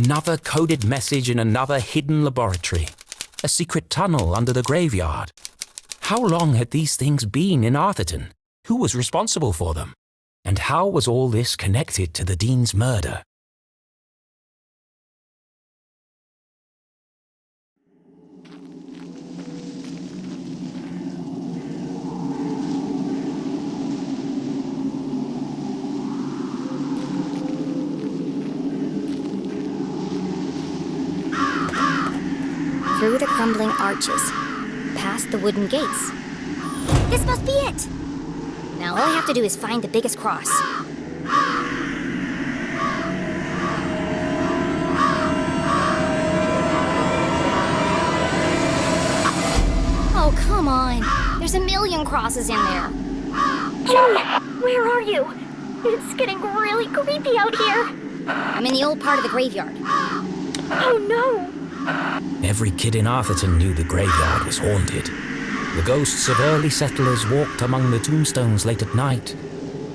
Another coded message in another hidden laboratory. A secret tunnel under the graveyard. How long had these things been in Arthurton? Who was responsible for them? And how was all this connected to the Dean's murder? Through the crumbling arches, past the wooden gates. This must be it! Now all I have to do is find the biggest cross. Oh, come on. There's a million crosses in there. Jenny, where are you? It's getting really creepy out here. I'm in the old part of the graveyard. Oh no! Every kid in Arthurton knew the graveyard was haunted. The ghosts of early settlers walked among the tombstones late at night,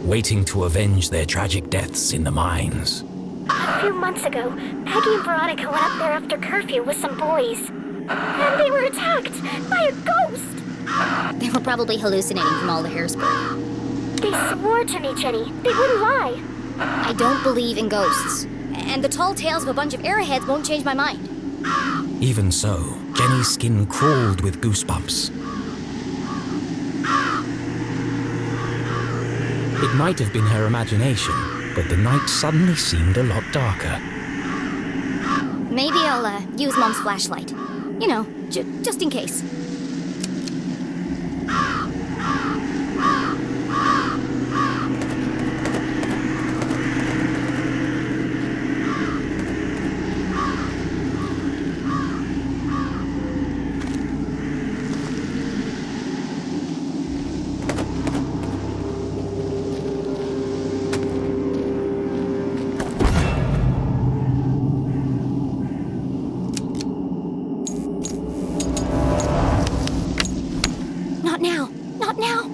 waiting to avenge their tragic deaths in the mines. A few months ago, Peggy and Veronica went up there after curfew with some boys. And they were attacked by a ghost! They were probably hallucinating from all the hairspray. They swore to me, Jenny. They wouldn't lie. I don't believe in ghosts. And the tall tales of a bunch of airheads won't change my mind. Even so, Jenny's skin crawled with goosebumps. It might have been her imagination, but the night suddenly seemed a lot darker. Maybe I'll use Mom's flashlight. You know, just in case. Not now!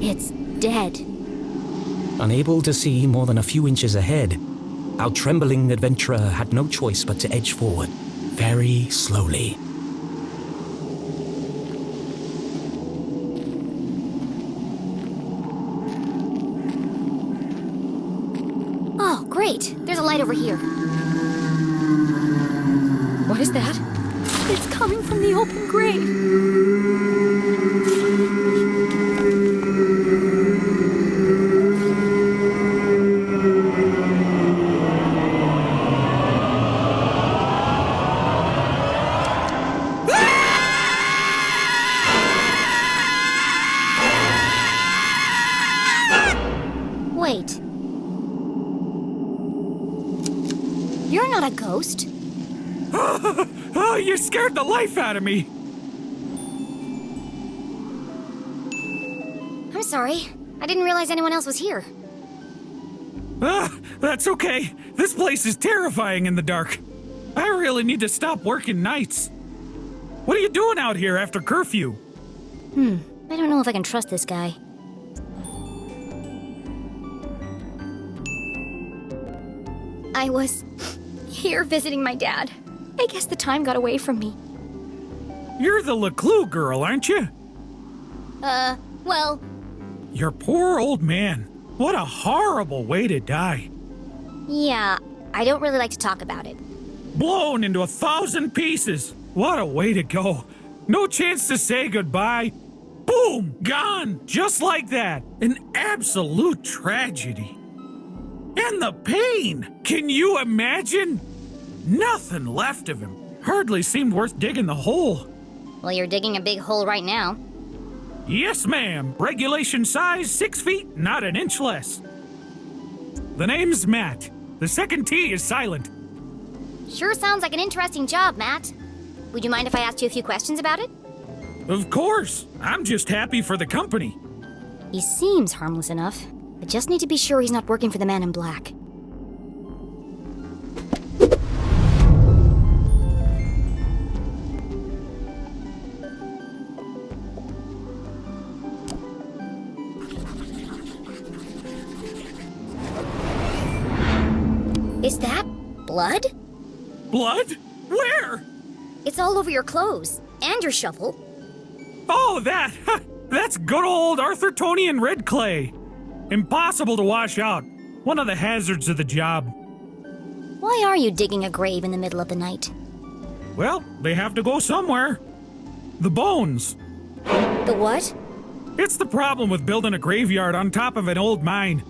It's dead. Unable to see more than a few inches ahead, our trembling adventurer had no choice but to edge forward, very slowly. Oh, great! There's a light over here. What is that? It's coming from the open grave. Wait. You're not a ghost. Oh, you scared the life out of me! I'm sorry. I didn't realize anyone else was here. That's okay. This place is terrifying in the dark. I really need to stop working nights. What are you doing out here after curfew? I don't know if I can trust this guy. I was here visiting my dad. I guess the time got away from me. You're the leclue girl, aren't you? Well... Your poor old man. What a horrible way to die. Yeah, I don't really like to talk about it. Blown into 1,000 pieces. What a way to go. No chance to say goodbye. Boom! Gone! Just like that. An absolute tragedy. And the pain! Can you imagine? Nothing left of him. Hardly seemed worth digging the hole. Well, you're digging a big hole right now. Yes, ma'am. Regulation size 6 feet, not an inch less. The name's Matt. The second T is silent. Sure sounds like an interesting job, Matt. Would you mind if I asked you a few questions about it? Of course. I'm just happy for the company. He seems harmless enough. I just need to be sure he's not working for the Man in Black. Blood? Blood? Where? It's all over your clothes and your shovel. Oh, that! That's good old Arthurtonian red clay. Impossible to wash out. One of the hazards of the job. Why are you digging a grave in the middle of the night? Well, they have to go somewhere. The bones. The what? It's the problem with building a graveyard on top of an old mine.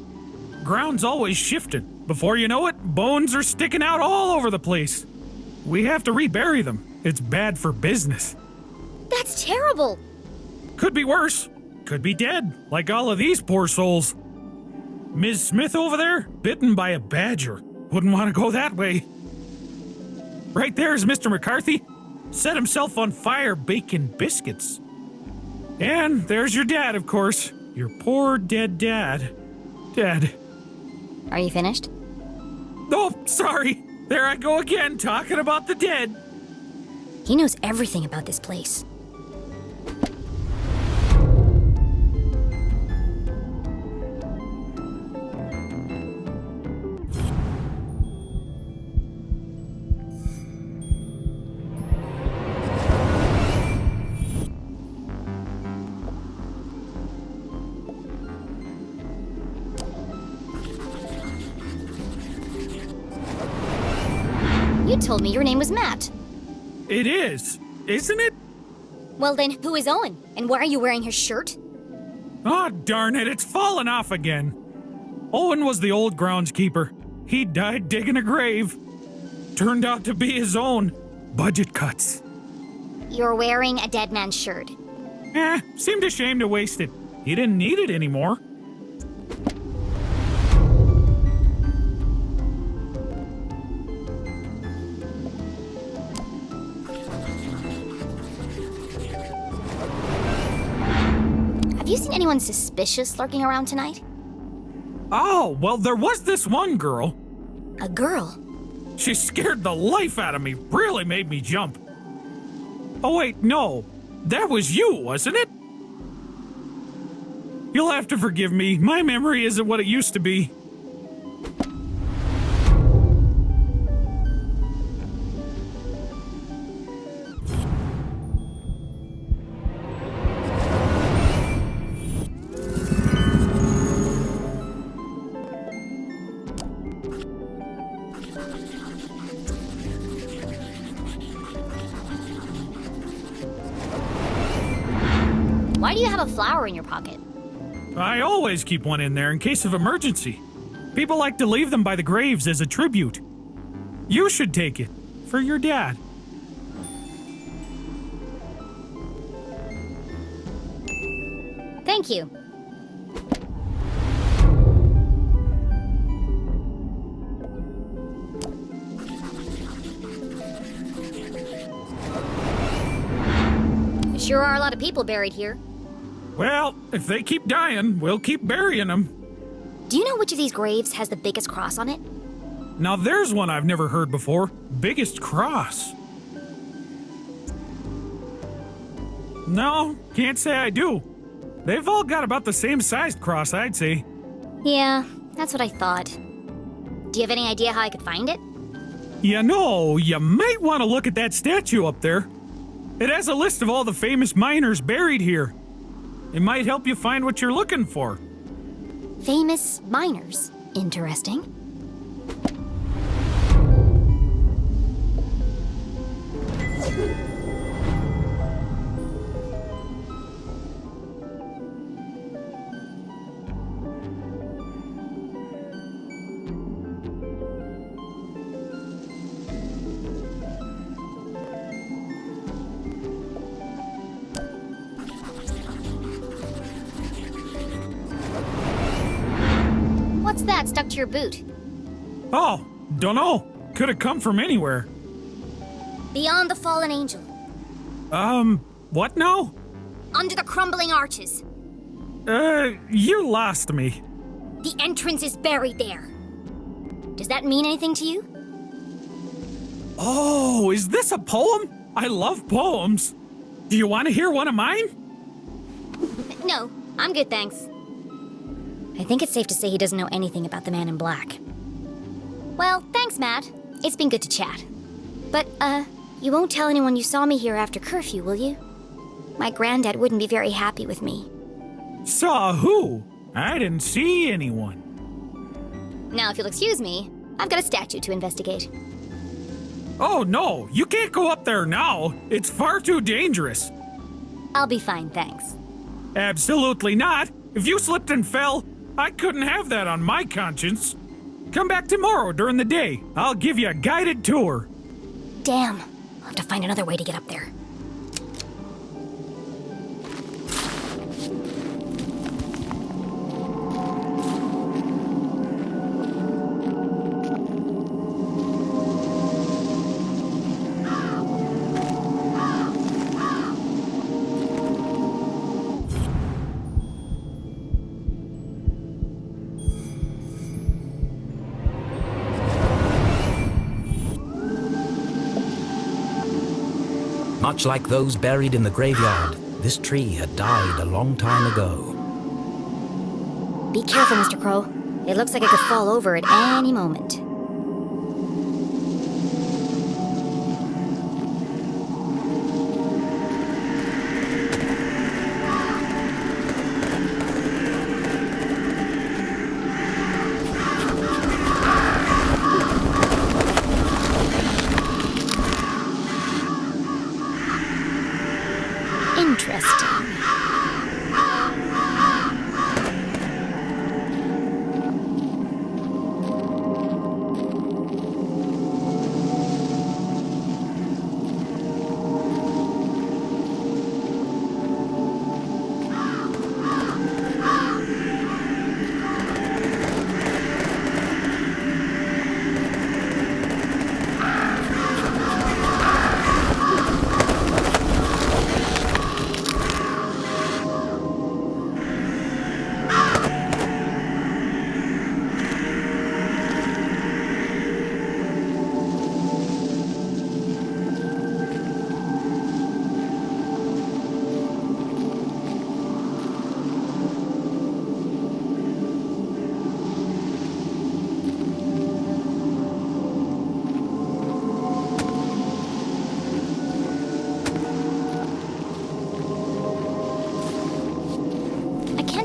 Ground's always shifting. Before you know it, bones are sticking out all over the place. We have to rebury them. It's bad for business. That's terrible. Could be worse. Could be dead, like all of these poor souls. Ms. Smith over there, bitten by a badger. Wouldn't want to go that way. Right there's Mr. McCarthy. Set himself on fire baking biscuits. And there's your dad, of course. Your poor dead dad. Dead. Are you finished? Oh, sorry. There I go again, talking about the dead. He knows everything about this place. You told me your name was Matt. It is, isn't it? Well then, who is Owen? And why are you wearing his shirt? Oh, darn it, it's fallen off again. Owen was the old groundskeeper. He died digging a grave. Turned out to be his own. Budget cuts. You're wearing a dead man's shirt. Seemed ashamed to waste it. He didn't need it anymore. Have you seen anyone suspicious lurking around tonight? Oh, well, there was this one girl. A girl? She scared the life out of me, really made me jump. Oh, wait, no. That was you, wasn't it? You'll have to forgive me. My memory isn't what it used to be. Why do you have a flower in your pocket? I always keep one in there in case of emergency. People like to leave them by the graves as a tribute. You should take it. For your dad. Thank you. There sure are a lot of people buried here. Well, if they keep dying, we'll keep burying them. Do you know which of these graves has the biggest cross on it? Now there's one I've never heard before. Biggest cross. No, can't say I do. They've all got about the same sized cross, I'd say. Yeah, that's what I thought. Do you have any idea how I could find it? You know, you might want to look at that statue up there. It has a list of all the famous miners buried here. It might help you find what you're looking for. Famous miners. Interesting. What's that stuck to your boot? Oh, dunno. Could have come from anywhere. Beyond the fallen angel. What now? Under the crumbling arches. You lost me. The entrance is buried there. Does that mean anything to you? Oh, is this a poem? I love poems. Do you want to hear one of mine? No, I'm good, thanks. I think it's safe to say he doesn't know anything about the man in black. Well, thanks, Matt. It's been good to chat. But, you won't tell anyone you saw me here after curfew, will you? My granddad wouldn't be very happy with me. Saw who? I didn't see anyone. Now, if you'll excuse me, I've got a statue to investigate. Oh no, you can't go up there now. It's far too dangerous. I'll be fine, thanks. Absolutely not. If you slipped and fell, I couldn't have that on my conscience. Come back tomorrow during the day. I'll give you a guided tour. Damn, I'll have to find another way to get up there. Much like those buried in the graveyard, this tree had died a long time ago. Be careful, Mr. Crow. It looks like it could fall over at any moment. Interesting.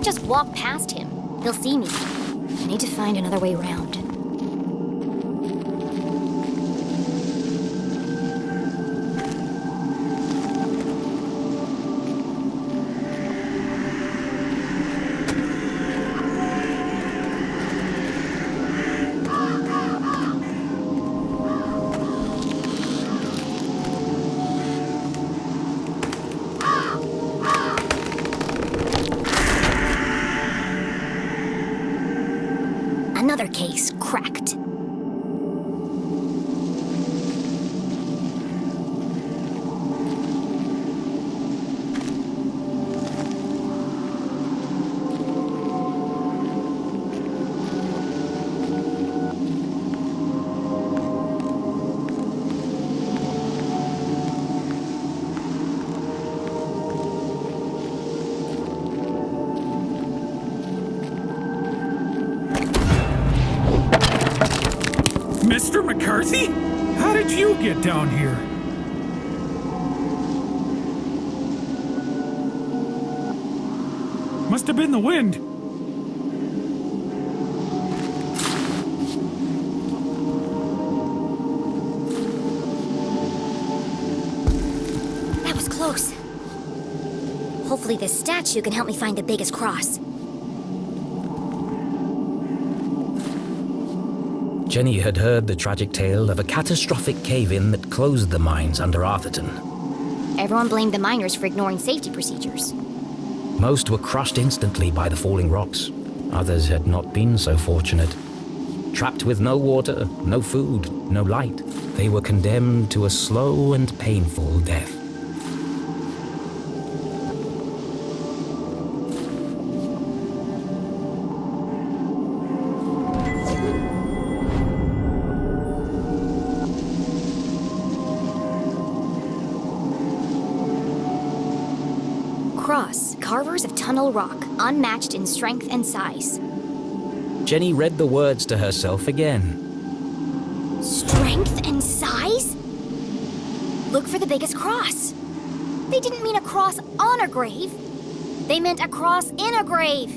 Just walk past him. He'll see me. I need to find another way around. Another case cracked. Mr. McCarthy? How did you get down here? Must have been the wind. That was close. Hopefully this statue can help me find the biggest cross. Jenny had heard the tragic tale of a catastrophic cave-in that closed the mines under Arthurton. Everyone blamed the miners for ignoring safety procedures. Most were crushed instantly by the falling rocks. Others had not been so fortunate. Trapped with no water, no food, no light, they were condemned to a slow and painful death. Cross, carvers of tunnel rock, unmatched in strength and size. Jenny read the words to herself again. Strength and size? Look for the biggest cross. They didn't mean a cross on a grave. They meant a cross in a grave.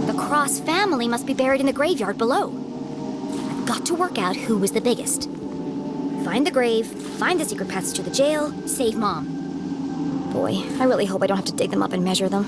The Cross family must be buried in the graveyard below. I've got to work out who was the biggest. Find the grave, find the secret passage to the jail, save Mom. Boy, I really hope I don't have to dig them up and measure them.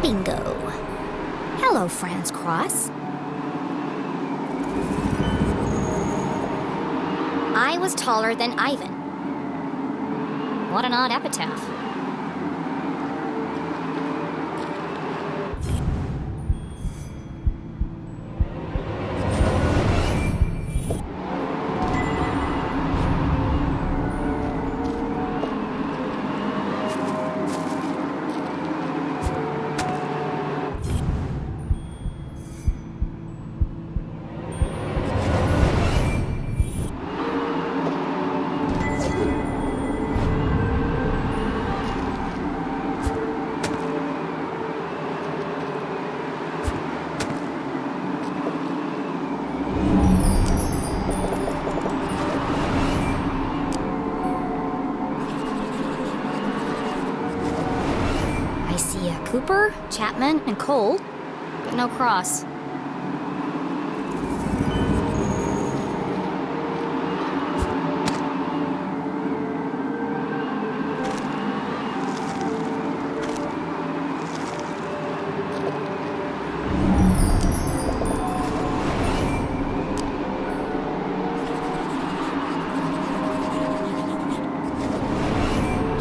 Bingo. Hello, Franz Cross. I was taller than Ivan. What an odd epitaph. Cooper, Chapman, and Cole, but no Cross.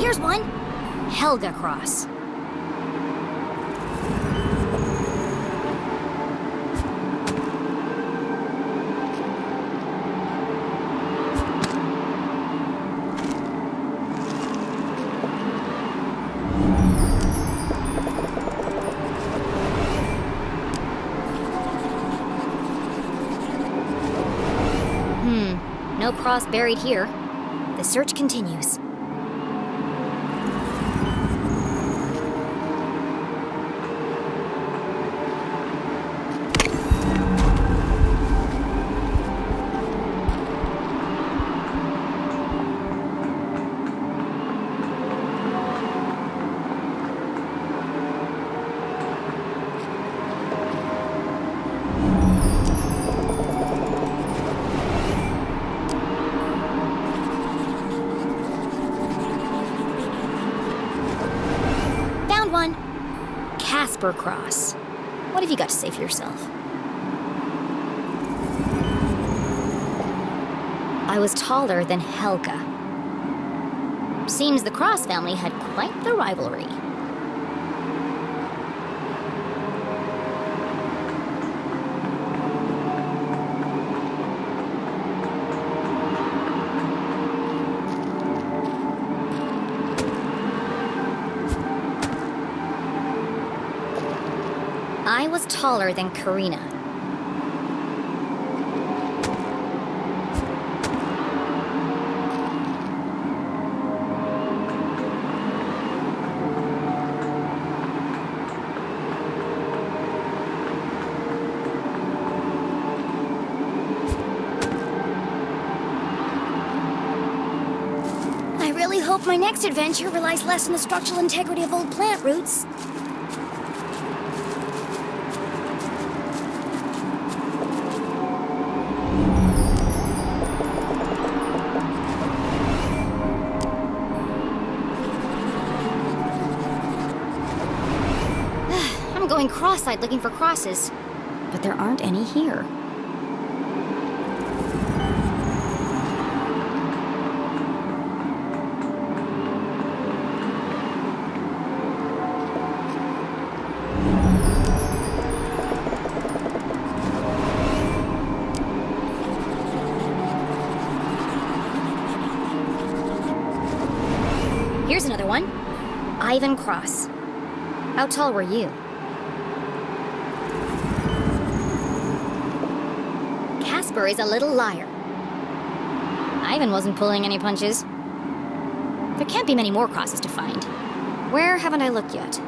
Here's one. Helga Cross. No cross buried here. The search continues. Casper Cross. What have you got to say for yourself? I was taller than Helga. Seems the Cross family had quite the rivalry. I was taller than Karina. I really hope my next adventure relies less on the structural integrity of old plant roots. I'm going cross-eyed looking for crosses, but there aren't any here. Here's another one. Ivan Cross. How tall were you? Casper is a little liar. Ivan wasn't pulling any punches. There can't be many more crosses to find. Where haven't I looked yet?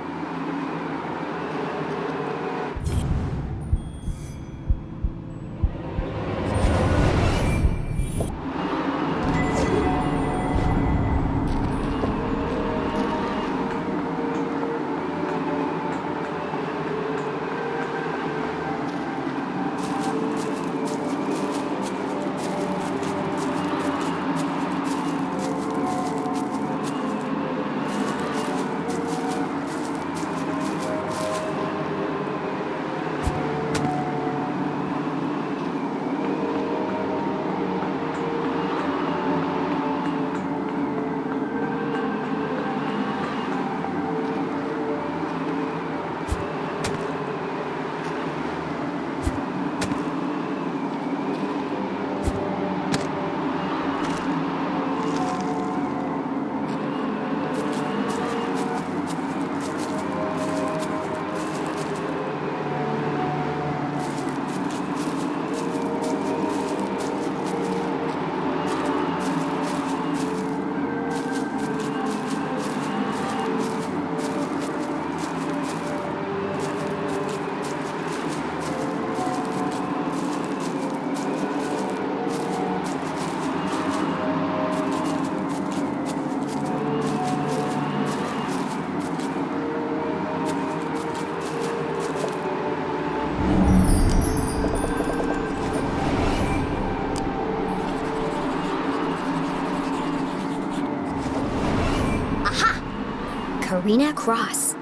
Karina Cross.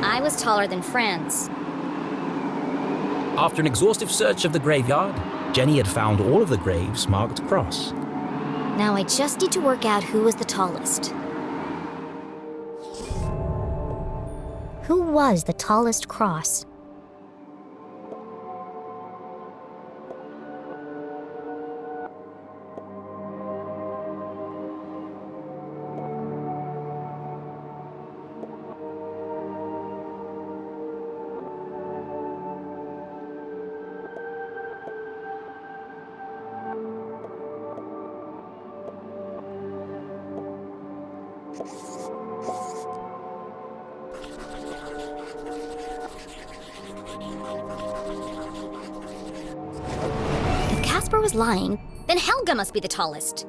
I was taller than Franz. After an exhaustive search of the graveyard, Jenny had found all of the graves marked cross. Now I just need to work out who was the tallest. Who was the tallest cross? If Casper was lying, then Helga must be the tallest.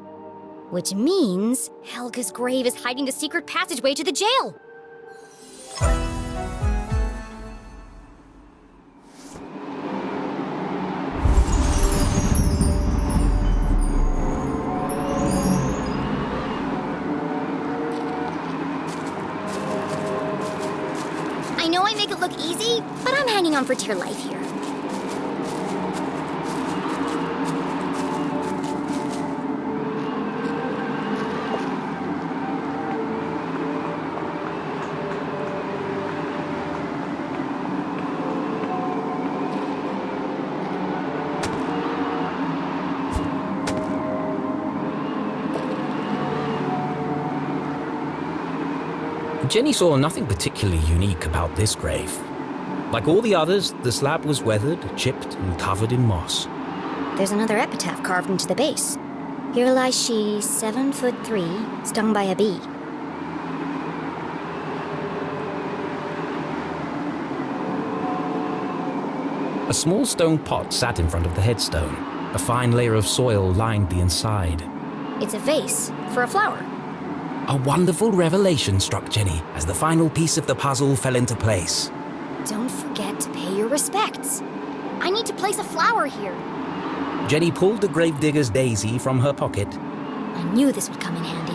Which means Helga's grave is hiding the secret passageway to the jail. I know I make it look easy, but I'm hanging on for dear life here. Jenny saw nothing particularly unique about this grave. Like all the others, the slab was weathered, chipped, and covered in moss. There's another epitaph carved into the base. Here lies she, 7'3", stung by a bee. A small stone pot sat in front of the headstone. A fine layer of soil lined the inside. It's a vase for a flower. A wonderful revelation struck Jenny as the final piece of the puzzle fell into place. Don't forget to pay your respects. I need to place a flower here. Jenny pulled the gravedigger's daisy from her pocket. I knew this would come in handy.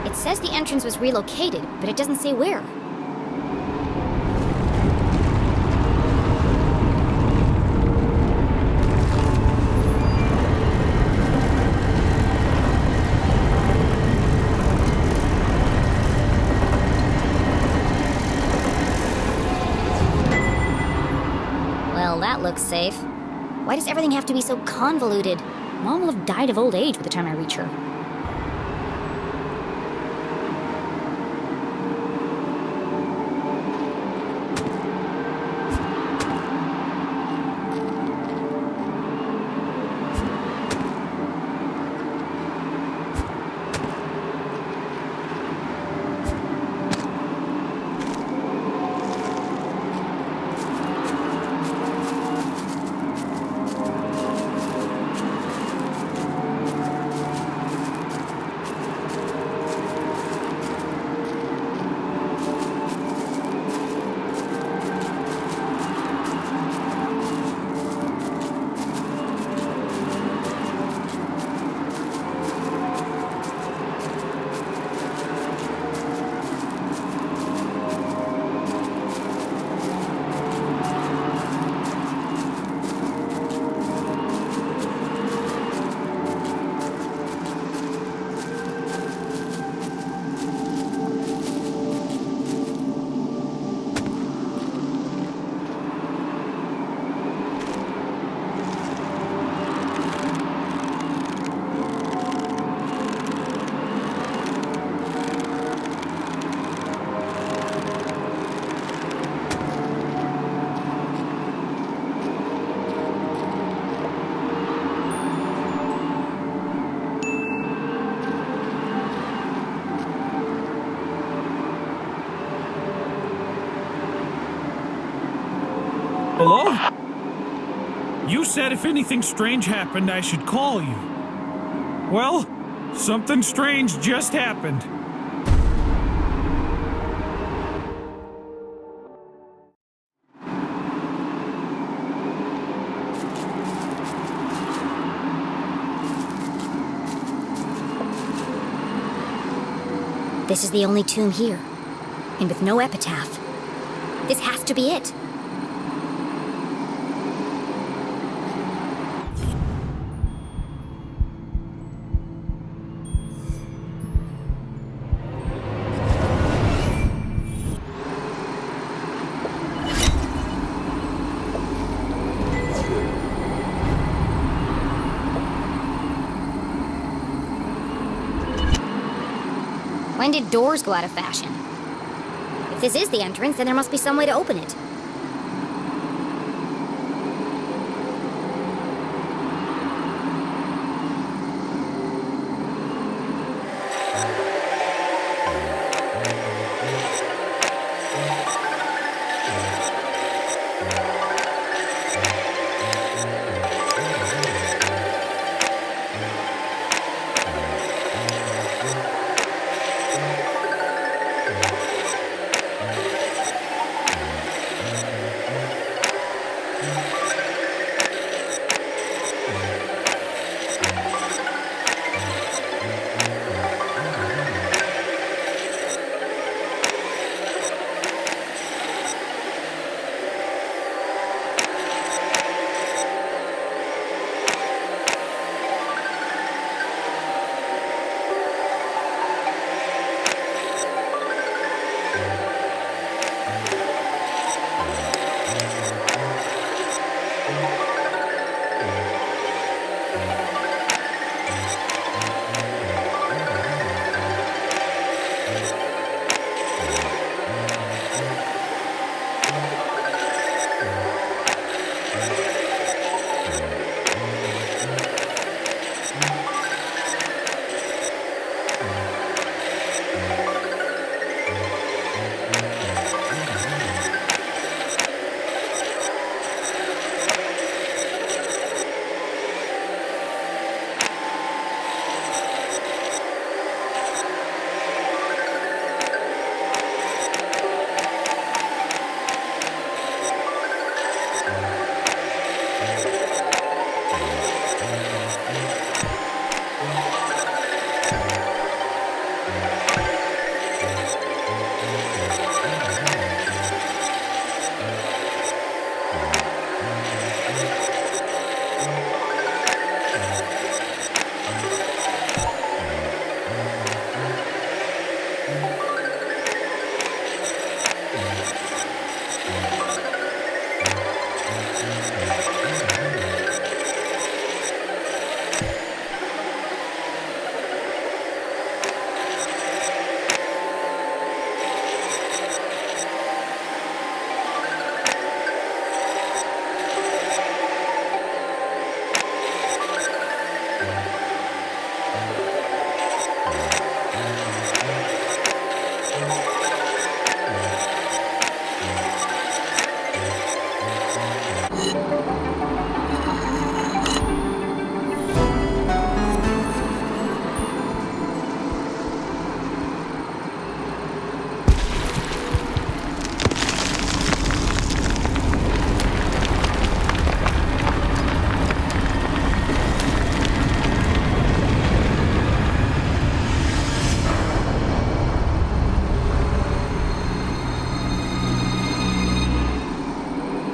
It says the entrance was relocated, but it doesn't say where. Well, that looks safe. Why does everything have to be so convoluted? Mom will have died of old age by the time I reach her. Hello? You said if anything strange happened, I should call you. Well, something strange just happened. This is the only tomb here, and with no epitaph. This has to be it. When did doors go out of fashion? If this is the entrance, then there must be some way to open it.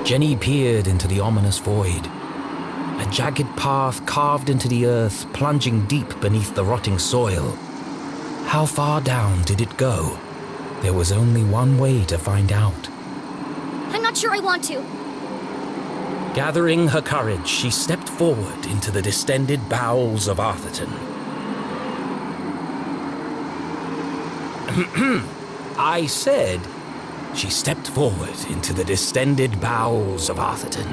Jenny peered into the ominous void. A jagged path carved into the earth, plunging deep beneath the rotting soil. How far down did it go? There was only one way to find out. I'm not sure I want to. Gathering her courage, she stepped forward into the distended bowels of Arthurton. I said, she stepped forward into the distended bowels of Arthurton.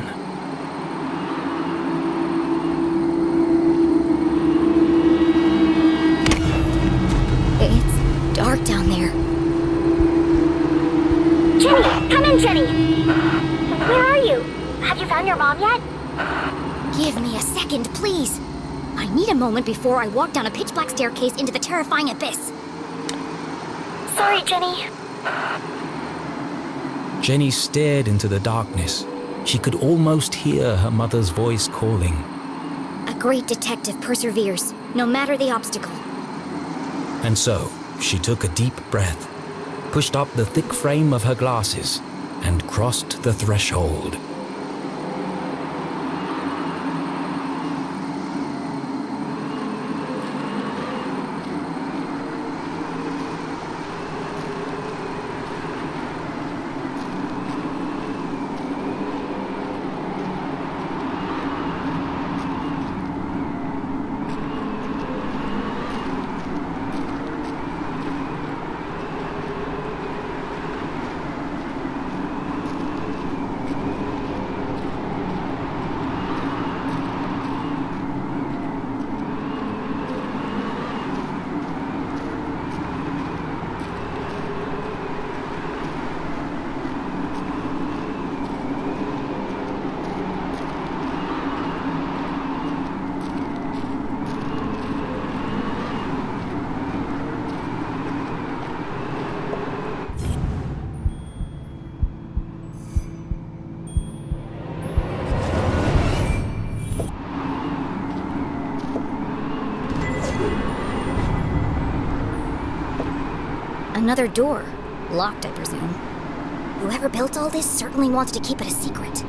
It's dark down there. Jenny! Come in, Jenny! Where are you? Have you found your mom yet? Give me a second, please. I need a moment before I walk down a pitch-black staircase into the terrifying abyss. Sorry, Jenny. Jenny stared into the darkness. She could almost hear her mother's voice calling. A great detective perseveres, no matter the obstacle. And so, she took a deep breath, pushed up the thick frame of her glasses, and crossed the threshold. Another door. Locked, I presume. Whoever built all this certainly wanted to keep it a secret.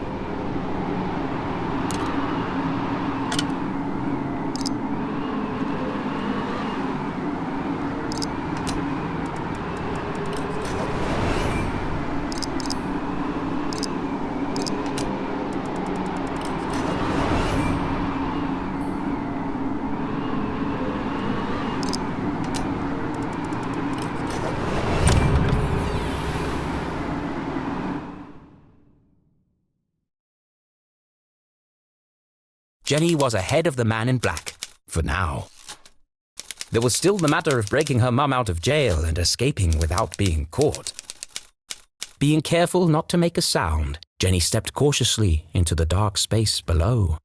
Jenny was ahead of the man in black, for now. There was still the matter of breaking her mum out of jail and escaping without being caught. Being careful not to make a sound, Jenny stepped cautiously into the dark space below.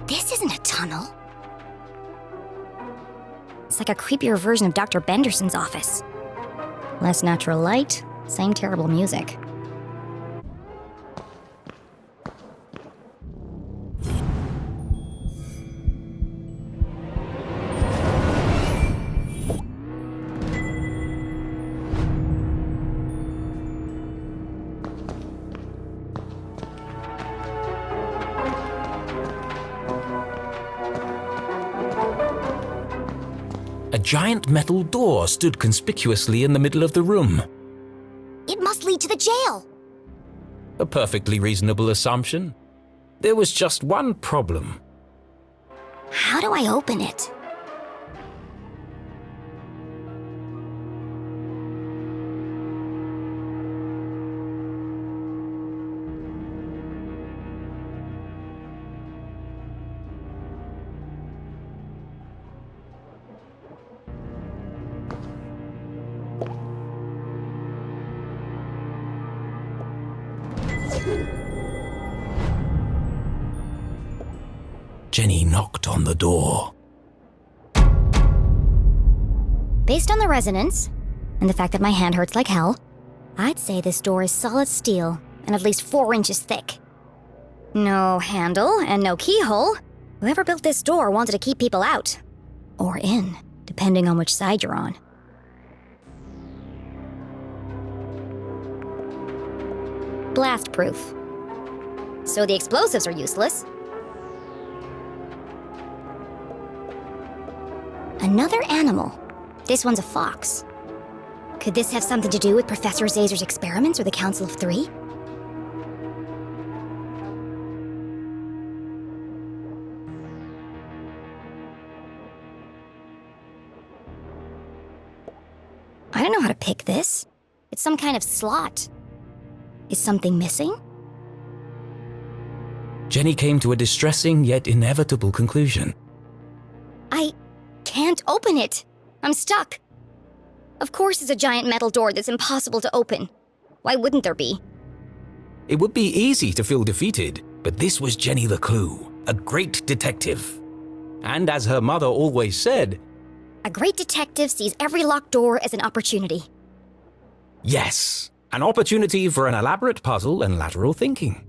This isn't a tunnel. It's like a creepier version of Dr. Benderson's office. Less natural light, same terrible music. A giant metal door stood conspicuously in the middle of the room. It must lead to the jail. A perfectly reasonable assumption. There was just one problem. How do I open it? Jenny knocked on the door. Based on the resonance, and the fact that my hand hurts like hell, I'd say this door is solid steel and at least 4 inches thick. No handle and no keyhole. Whoever built this door wanted to keep people out. Or in, depending on which side you're on. Blast-proof. So the explosives are useless. Another animal. This one's a fox. Could this have something to do with Professor Zazer's experiments or the Council of Three? I don't know how to pick this. It's some kind of slot. Is something missing? Jenny came to a distressing yet inevitable conclusion. I can't open it. I'm stuck. Of course it's a giant metal door that's impossible to open. Why wouldn't there be? It would be easy to feel defeated, but this was Jenny leclue, a great detective. And as her mother always said, a great detective sees every locked door as an opportunity. yes, an opportunity for an elaborate puzzle and lateral thinking.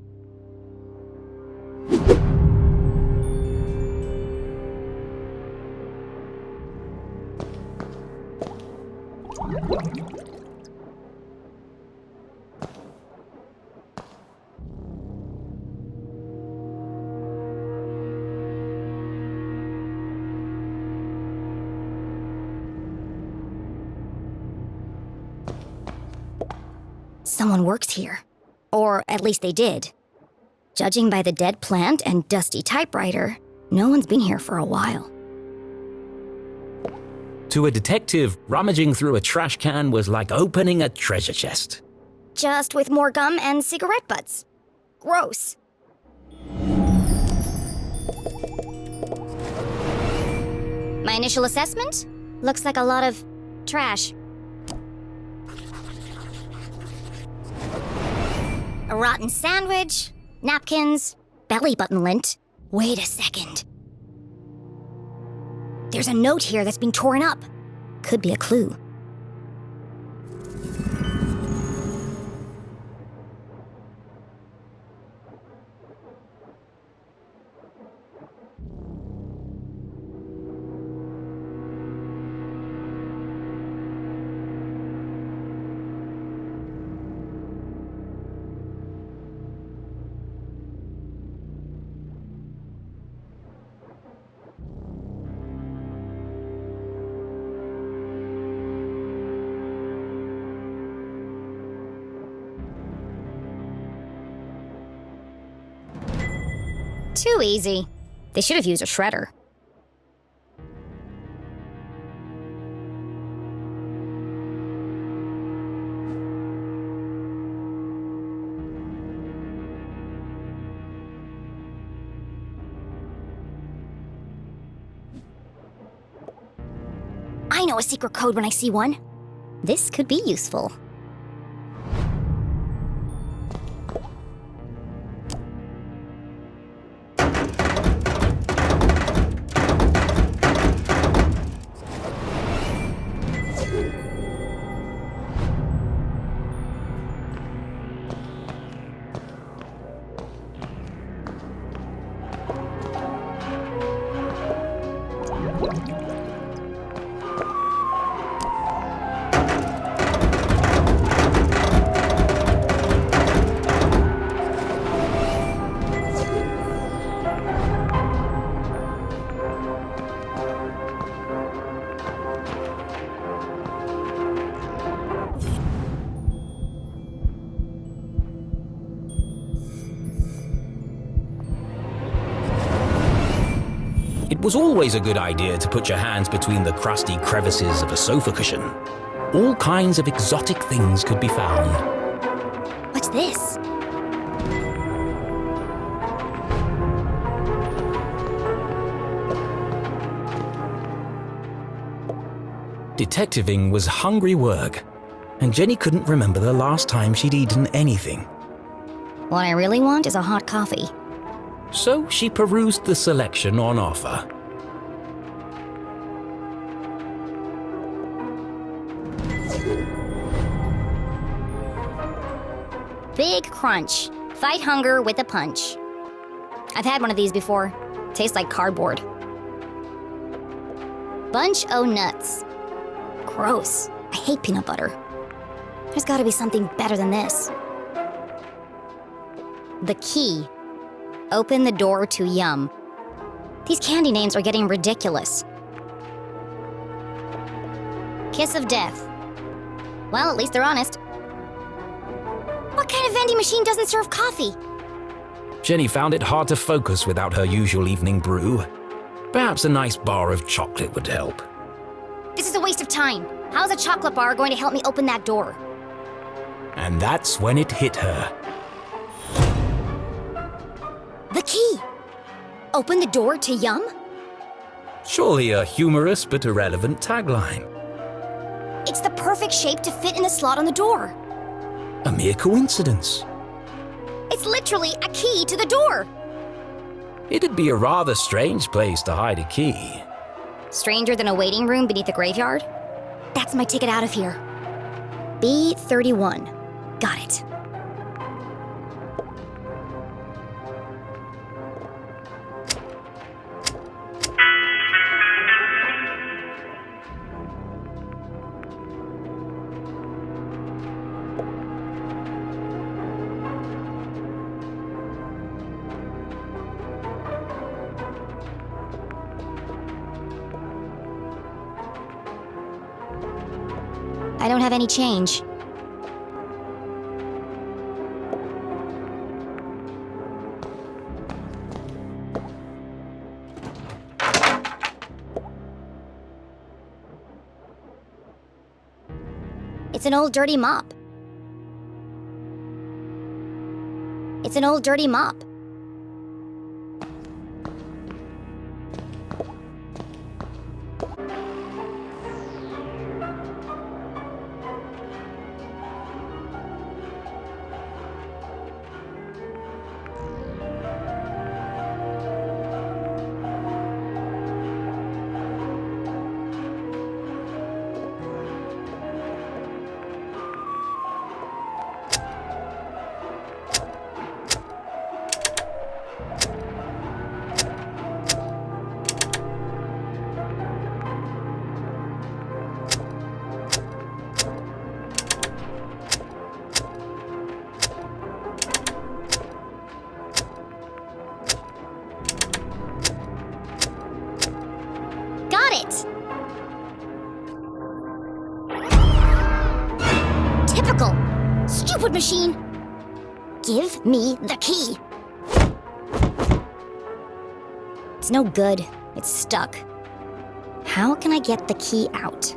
Someone works here. Or at least they did. Judging by the dead plant and dusty typewriter, no one's been here for a while. To a detective, rummaging through a trash can was like opening a treasure chest. Just with more gum and cigarette butts. Gross. My initial assessment? Looks like a lot of trash. A rotten sandwich, napkins, belly button lint. Wait a second. There's a note here that's been torn up. Could be a clue. Too easy. They should have used a shredder. I know a secret code when I see one. This could be useful. It was always a good idea to put your hands between the crusty crevices of a sofa cushion. All kinds of exotic things could be found. What's this? Detectiving was hungry work, and Jenny couldn't remember the last time she'd eaten anything. What I really want is a hot coffee. So she perused the selection on offer. Big crunch. Fight hunger with a punch. I've had one of these before. Tastes like cardboard. Bunch o' nuts. Gross. I hate peanut butter. There's gotta be something better than this. The key. Open the door to yum. These candy names are getting ridiculous. Kiss of death. Well, at least they're honest. What kind of vending machine doesn't serve coffee? Jenny found it hard to focus without her usual evening brew. Perhaps a nice bar of chocolate would help. This is a waste of time. How's a chocolate bar going to help me open that door? And that's when it hit her. The key! Open the door to yum? Surely a humorous but irrelevant tagline. It's the perfect shape to fit in the slot on the door. A mere coincidence. It's literally a key to the door. It'd be a rather strange place to hide a key. Stranger than a waiting room beneath a graveyard? That's my ticket out of here. B31. Got it. I don't have any change. It's an old dirty mop. It's an old dirty mop. Got it! Typical! Stupid machine! Give me the key! It's no good. It's stuck. How can I get the key out?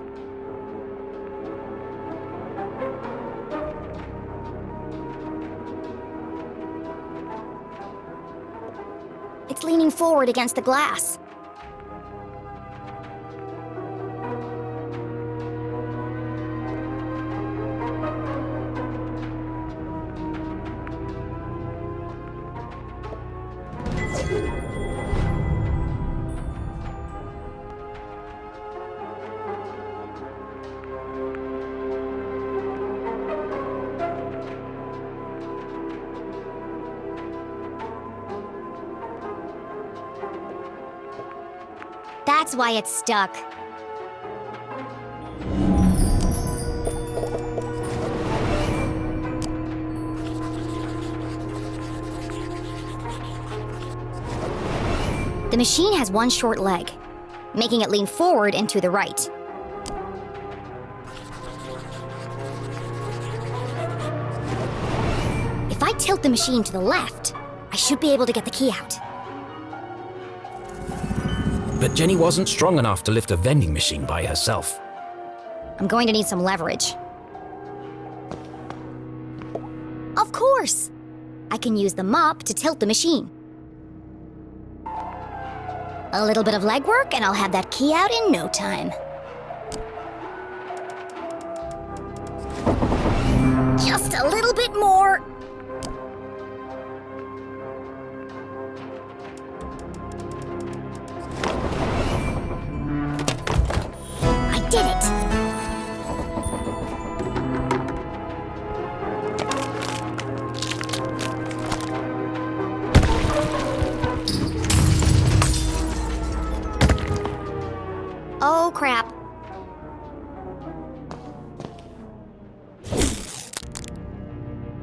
It's leaning forward against the glass. That's why it's stuck. The machine has one short leg, making it lean forward and to the right. If I tilt the machine to the left, I should be able to get the key out. But Jenny wasn't strong enough to lift a vending machine by herself. I'm going to need some leverage. Of course! I can use the mop to tilt the machine. A little bit of legwork and I'll have that key out in no time. Just a little bit more. did it! Oh, crap.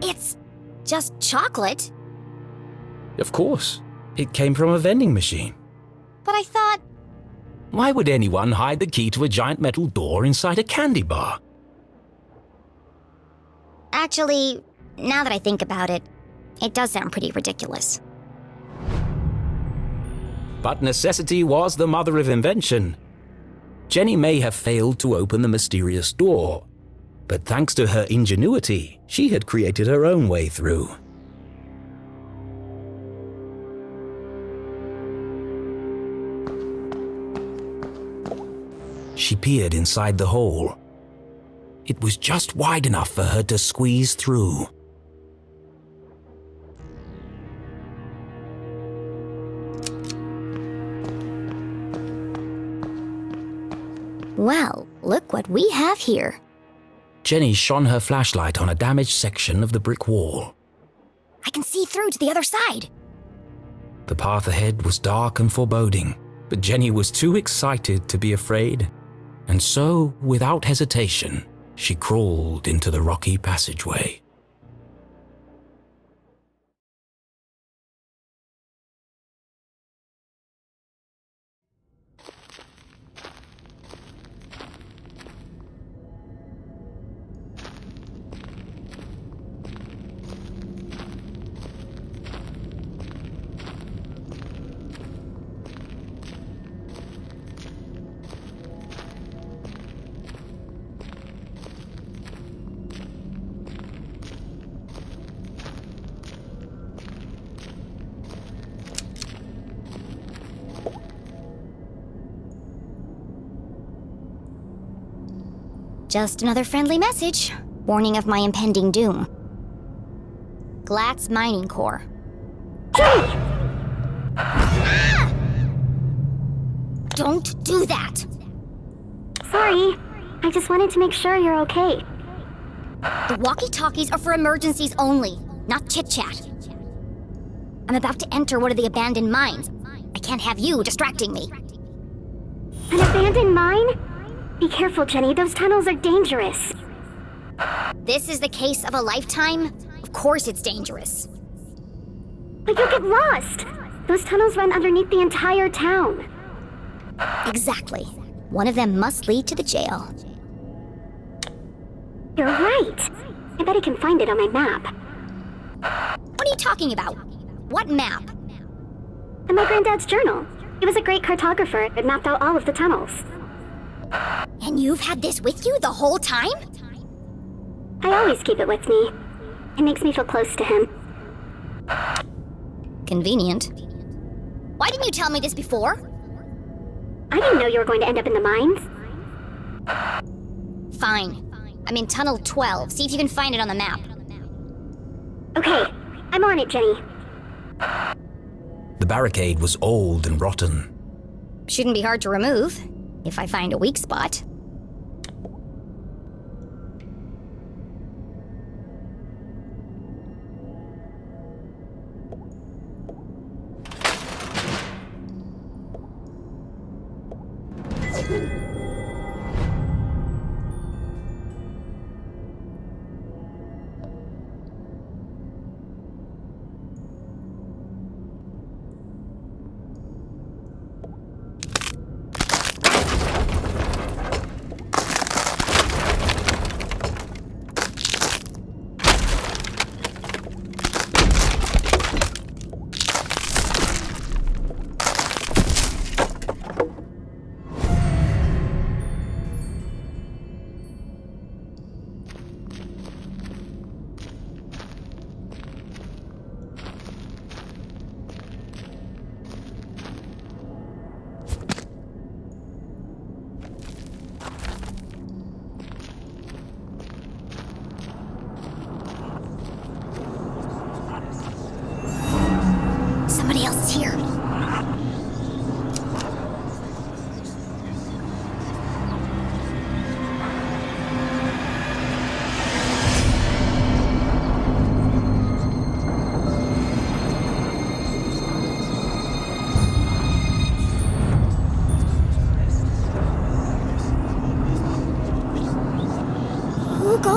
It's just chocolate. Of course, it came from a vending machine. But I thought... Why would anyone hide the key to a giant metal door inside a candy bar? Actually, now that I think about it, it does sound pretty ridiculous. But necessity was the mother of invention. Jenny may have failed to open the mysterious door, but thanks to her ingenuity, she had created her own way through. She peered inside the hole. It was just wide enough for her to squeeze through. Well, look what we have here. Jenny shone her flashlight on a damaged section of the brick wall. I can see through to the other side. The path ahead was dark and foreboding, but Jenny was too excited to be afraid. And so, without hesitation, she crawled into the rocky passageway. Just another friendly message, warning of my impending doom. Glatz Mining Core. Ah! Don't do that! Sorry. I just wanted to make sure you're okay. The walkie-talkies are for emergencies only, not chit-chat. I'm about to enter one of the abandoned mines. I can't have you distracting me. An abandoned mine? Be careful, Jenny. Those tunnels are dangerous. This is the case of a lifetime? Of course it's dangerous. But you'll get lost. Those tunnels run underneath the entire town. Exactly. One of them must lead to the jail. You're right. I bet I can find it on my map. What are you talking about? What map? In my granddad's journal. He was a great cartographer that mapped out all of the tunnels. And you've had this with you the whole time? I always keep it with me. It makes me feel close to him. Convenient. Why didn't you tell me this before? I didn't know you were going to end up in the mines. Fine. I'm in Tunnel 12. See if you can find it on the map. Okay, I'm on it, Jenny. The barricade was old and rotten. Shouldn't be hard to remove, if I find a weak spot.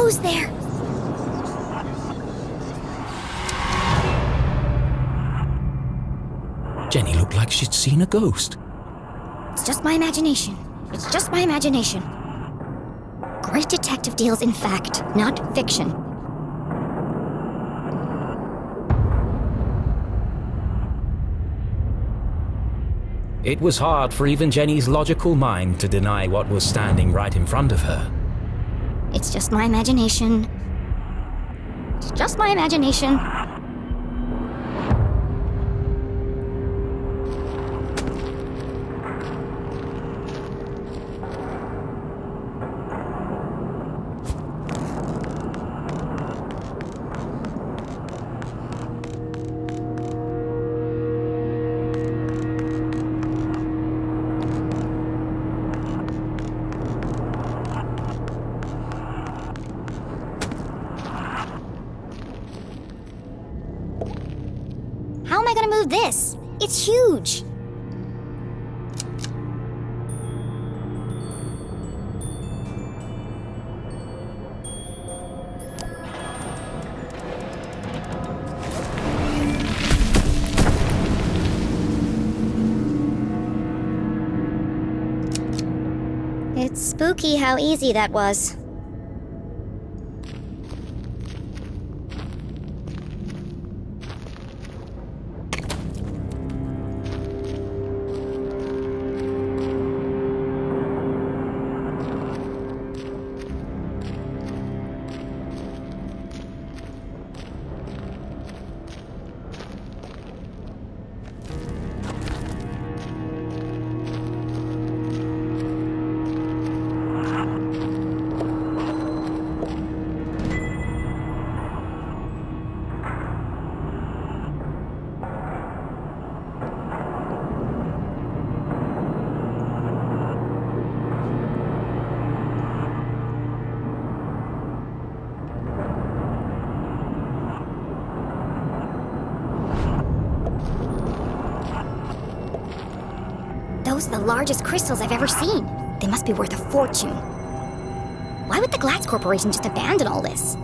Who's there? Jenny looked like she'd seen a ghost. It's just my imagination. It's just my imagination. Great detective deals in fact, not fiction. It was hard for even Jenny's logical mind to deny what was standing right in front of her. It's just my imagination. It's just my imagination. How am I gonna move this? It's huge! It's spooky how easy that was. Those are the largest crystals I've ever seen. They must be worth a fortune. Why would the Glatz Corporation just abandon all this?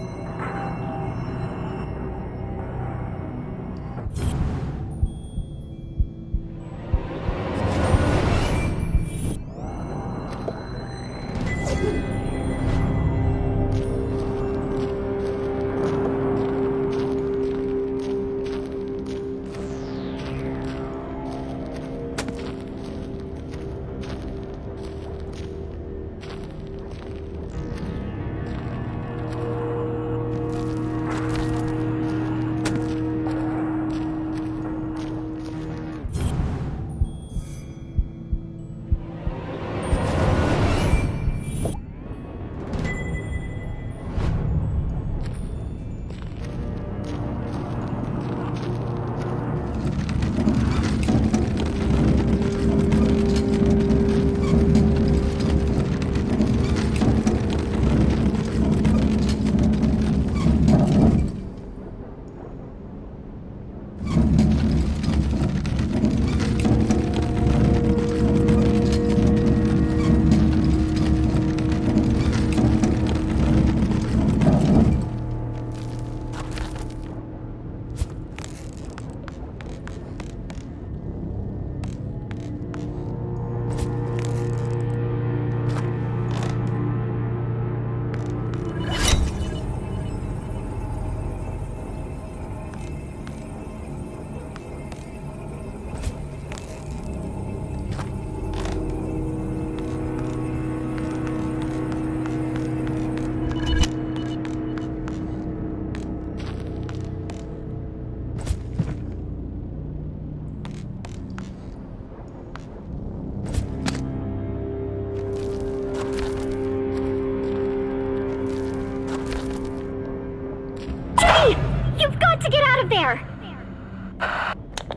You've got to get out of there!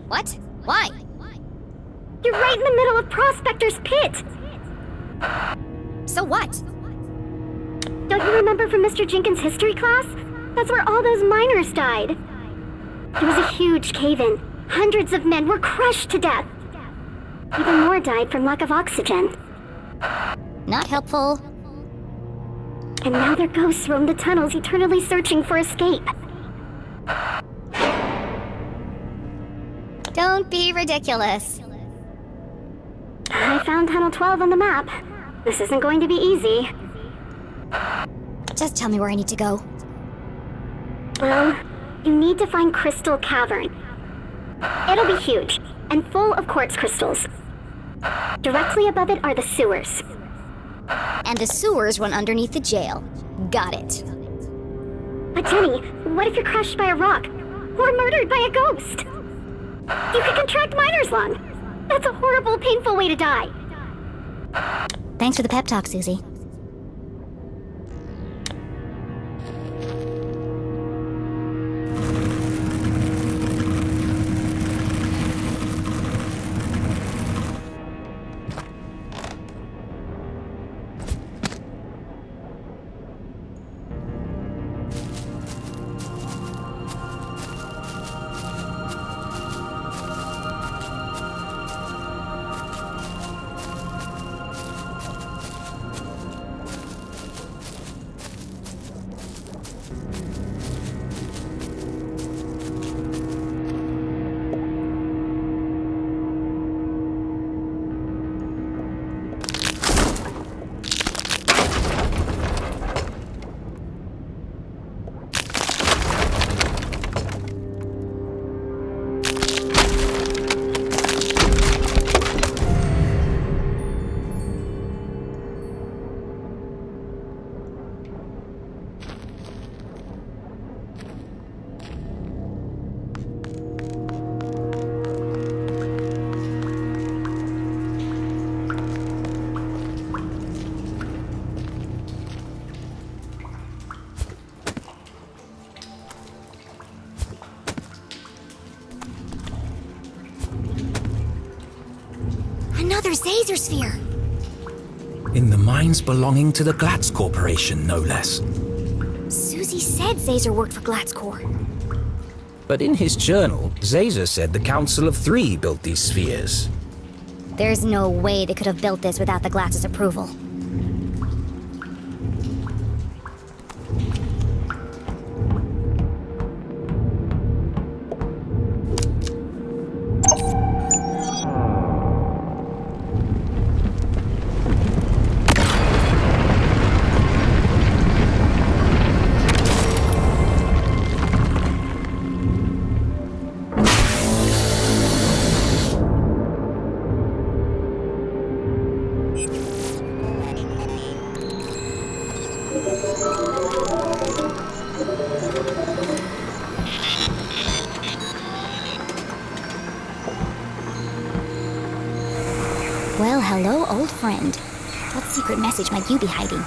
What? Why? You're right in the middle of Prospector's Pit! So what? Don't you remember from Mr. Jenkins' history class? That's where all those miners died. There was a huge cave-in. Hundreds of men were crushed to death. Even more died from lack of oxygen. Not helpful. And now their ghosts roam the tunnels, eternally searching for escape. Don't be ridiculous. I found Tunnel 12 on the map. This isn't going to be easy. Just tell me where I need to go. Well, you need to find Crystal Cavern. It'll be huge, and full of quartz crystals. Directly above it are the sewers. And the sewers run underneath the jail. Got it. But Jenny, what if you're crushed by a rock? Or murdered by a ghost? You could contract miner's lung. That's a horrible, painful way to die. Thanks for the pep talk, Susie. Another Zazer sphere! In the mines belonging to the Glatz Corporation, no less. Susie said Zazer worked for Glatzcore. But in his journal, Zazer said the Council of Three built these spheres. There's no way they could have built this without the Glatz's approval. Well, hello, old friend. What secret message might you be hiding?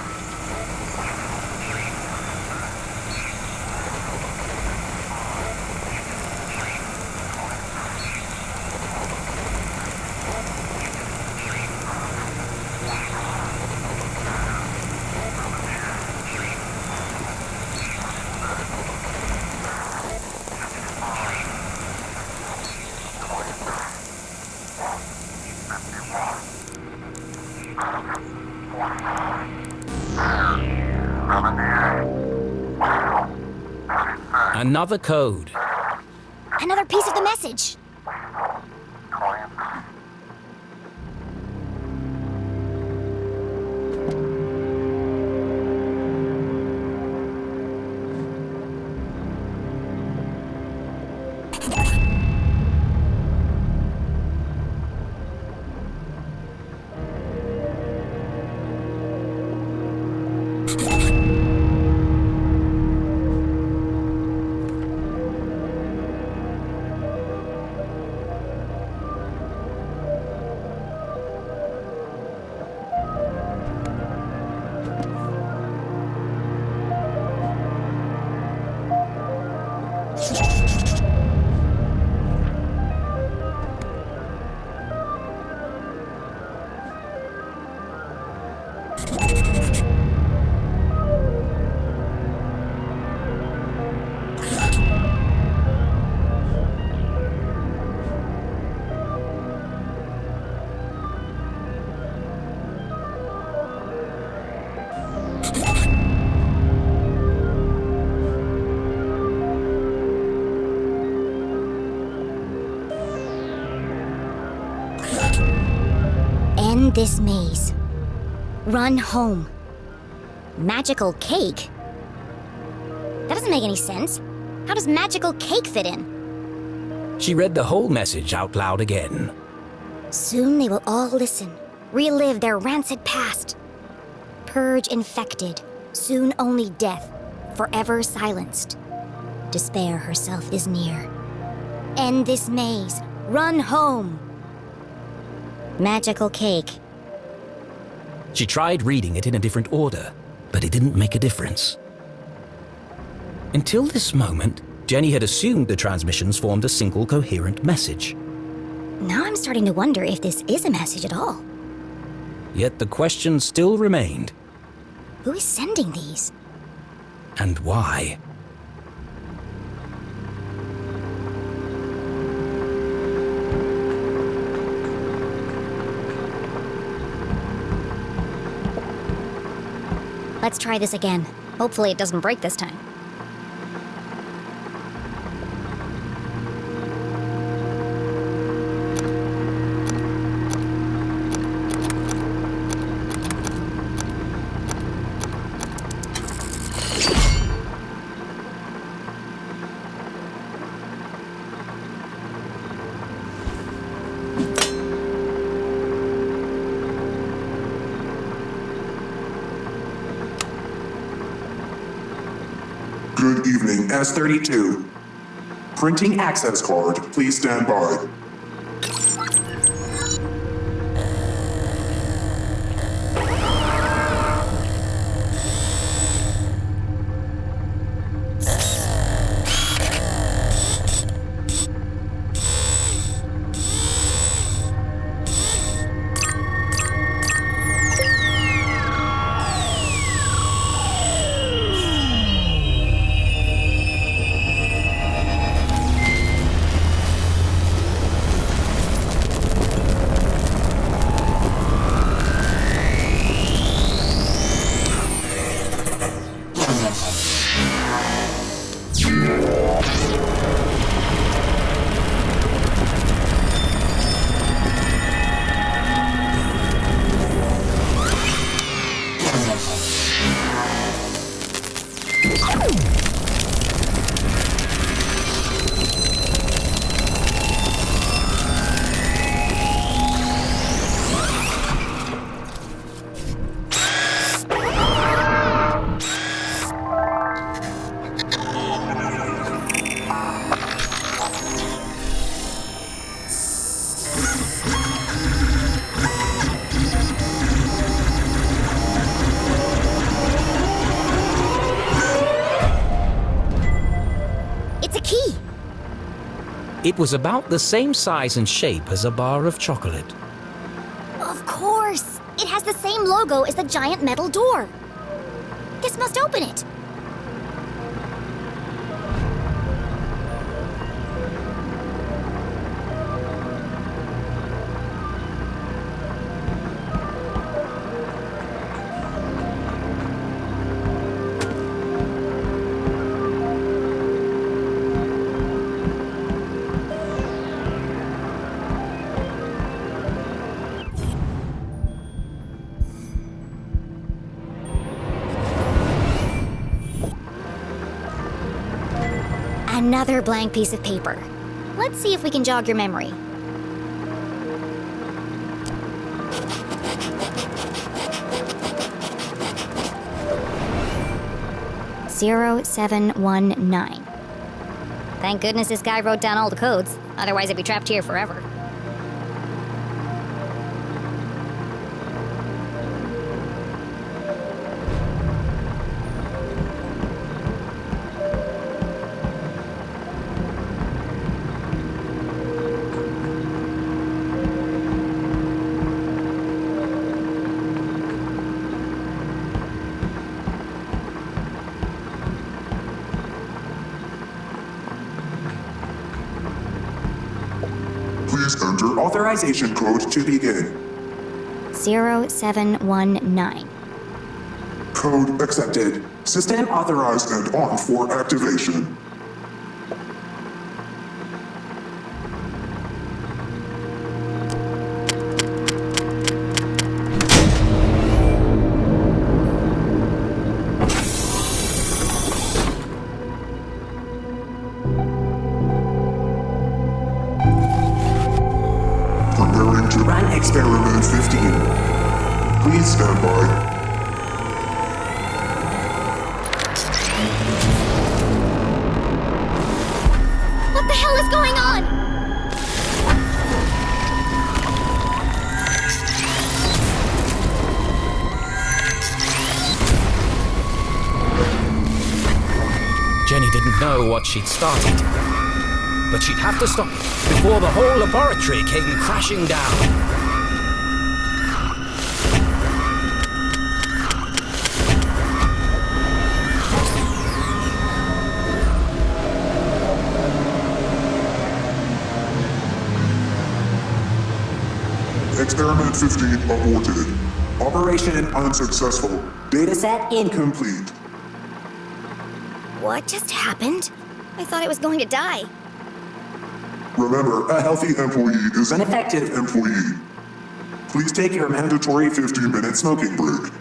Another code. Another piece of the message! End this maze. Run home. Magical cake? That doesn't make any sense. How does magical cake fit in? She read the whole message out loud again. Soon they will all listen, relive their rancid past. Purge infected, soon only death, forever silenced. Despair herself is near. End this maze. Run home. Magical cake. She tried reading it in a different order, but it didn't make a difference. Until this moment, Jenny had assumed the transmissions formed a single coherent message. Now I'm starting to wonder if this is a message at all. Yet the question still remained. Who is sending these? And why? Let's try this again. Hopefully it doesn't break this time. Good evening, S32. Printing access card, please stand by. It was about the same size and shape as a bar of chocolate. Of course! It has the same logo as the giant metal door. This must open it. Another blank piece of paper. Let's see if we can jog your memory. "0719. Thank goodness this guy wrote down all the codes. Otherwise, I'd be trapped here forever. Please enter authorization code to begin. 0719. Code accepted. System authorized and on for activation. Please stand by. What the hell is going on? Jenny didn't know what she'd started, but she'd have to stop it before the whole laboratory came crashing down. Experiment 15 aborted. Operation unsuccessful. Dataset incomplete. What just happened? I thought I was going to die. Remember, a healthy employee is an effective employee. Please take your mandatory 15-minute smoking break.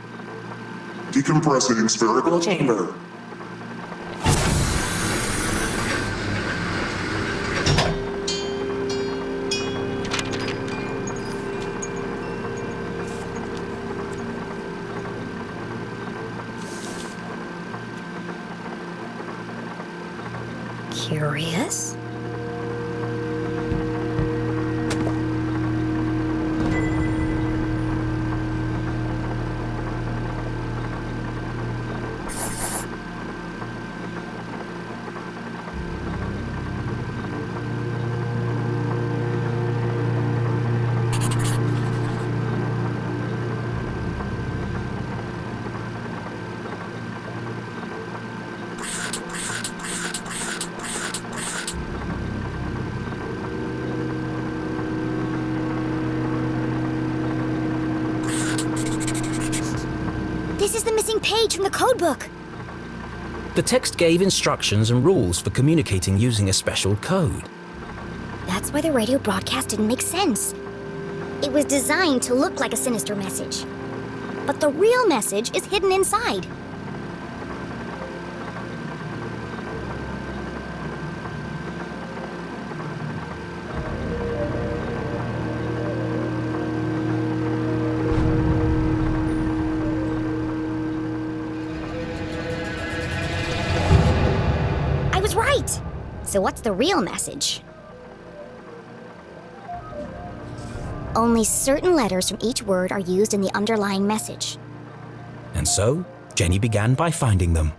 Decompressing spherical chamber. Curious? This is the missing page from the codebook. The text gave instructions and rules for communicating using a special code. That's why the radio broadcast didn't make sense. It was designed to look like a sinister message. But the real message is hidden inside. I was right! So what's the real message? Only certain letters from each word are used in the underlying message. And so, Jenny began by finding them.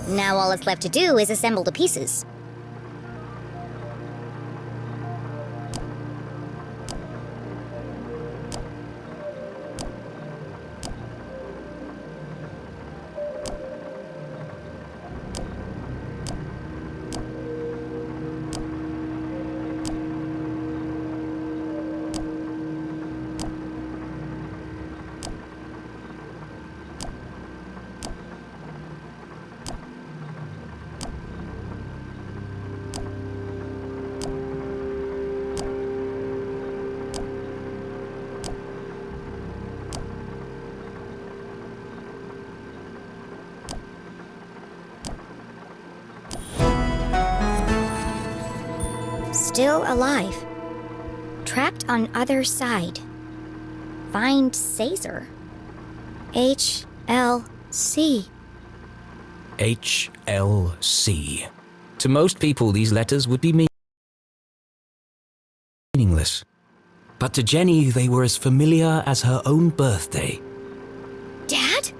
Now all that's left to do is assemble the pieces. Still alive. Trapped on other side. Find Caesar. HLC. HLC. To most people, these letters would be meaningless. But to Jenny, they were as familiar as her own birthday. Dad?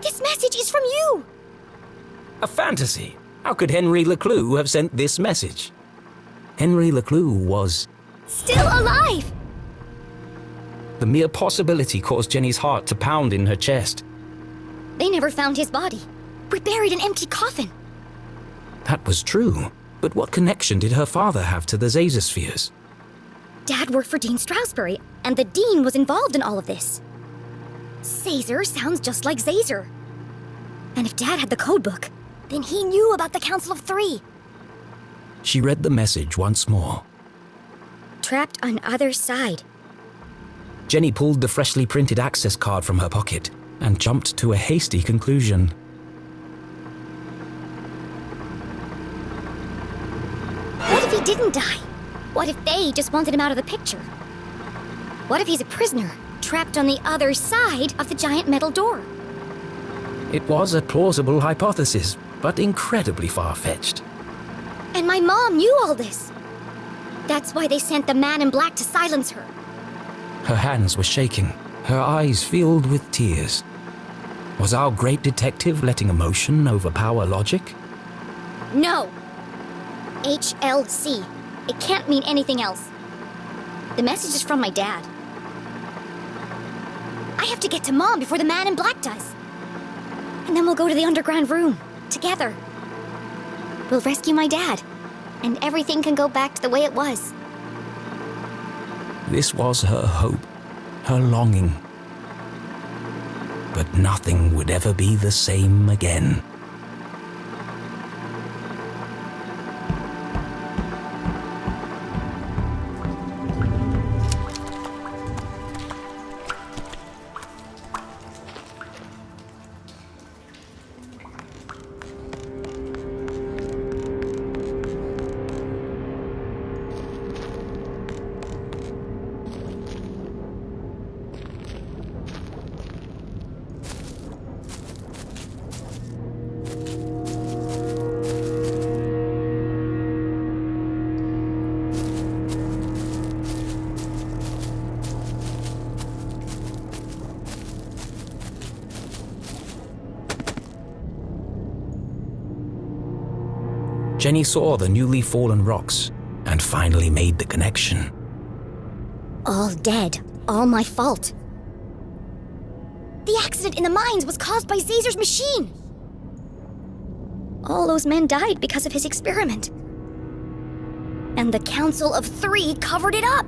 This message message is from you! A fantasy? How could Henry Leclue have sent this message? Henry Leclue was... Still alive! The mere possibility caused Jenny's heart to pound in her chest. They never found his body. We buried an empty coffin. That was true, but what connection did her father have to the Zazospheres? Dad worked for Dean Strasberry, and the Dean was involved in all of this. Zazer sounds just like Zazer. And if Dad had the codebook, then he knew about the Council of Three. She read the message once more. Trapped on other side. Jenny pulled the freshly printed access card from her pocket and jumped to a hasty conclusion. What if he didn't die? What if they just wanted him out of the picture? What if he's a prisoner, trapped on the other side of the giant metal door? It was a plausible hypothesis, but incredibly far-fetched. And my mom knew all this. That's why they sent the man in black to silence her. Her hands were shaking, her eyes filled with tears. Was our great detective letting emotion overpower logic? No. HLC. It can't mean anything else. The message is from my dad. I have to get to Mom before the man in black does. And then we'll go to the underground room, together. We'll rescue my dad, and everything can go back to the way it was. This was her hope, her longing. But nothing would ever be the same again. Jenny saw the newly fallen rocks and finally made the connection. All dead. All my fault. The accident in the mines was caused by Zazer's machine. All those men died because of his experiment. And the Council of Three covered it up.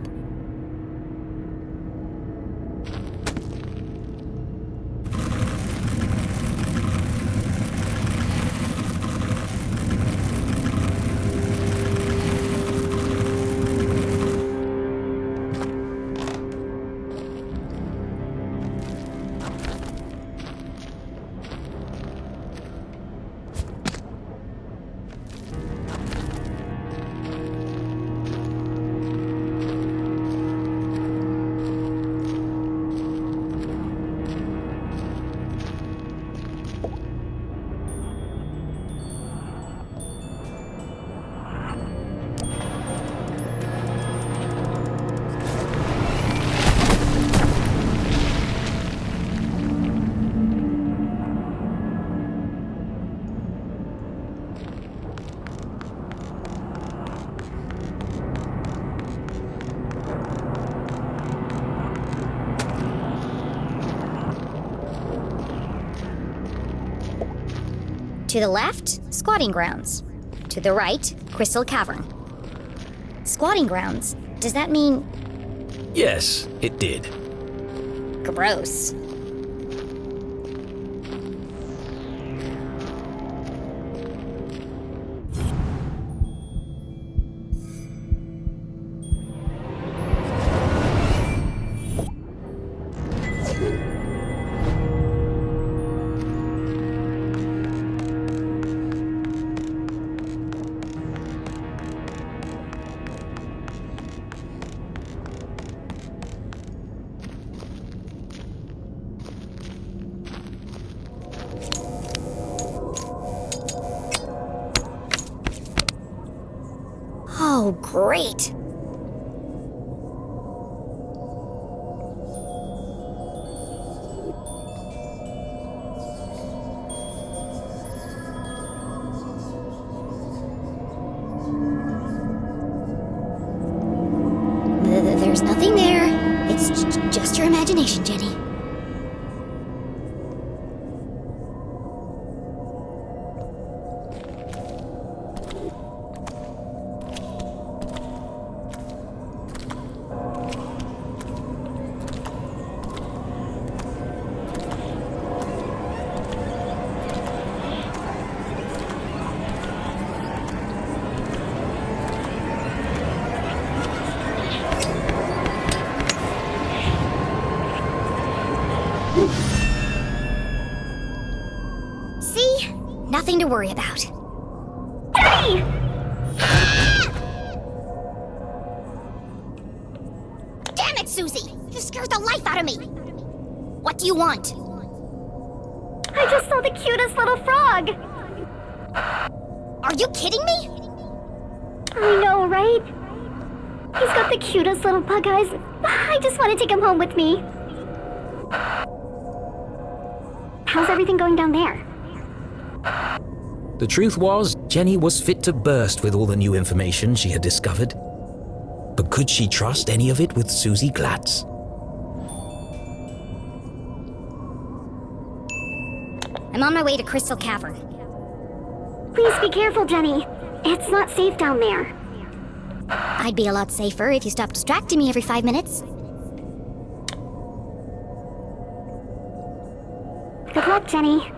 To the left, squatting grounds. To the right, Crystal Cavern. Squatting grounds? Does that mean... Yes, it did. gross? Oh, great. information, Jenny. See? Nothing to worry about. Jenny! Damn it, Susie! You scared the life out of me! What do you want? I just saw the cutest little frog. Are you kidding me? I know, right? He's got the cutest little bug eyes. I just want to take him home with me. How's everything going down there? The truth was, Jenny was fit to burst with all the new information she had discovered. But could she trust any of it with Susie Glatz? I'm on my way to Crystal Cavern. Please be careful, Jenny. It's not safe down there. I'd be a lot safer if you stopped distracting me every 5 minutes. Good luck, Jenny.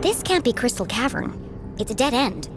This can't be Crystal Cavern. It's a dead end.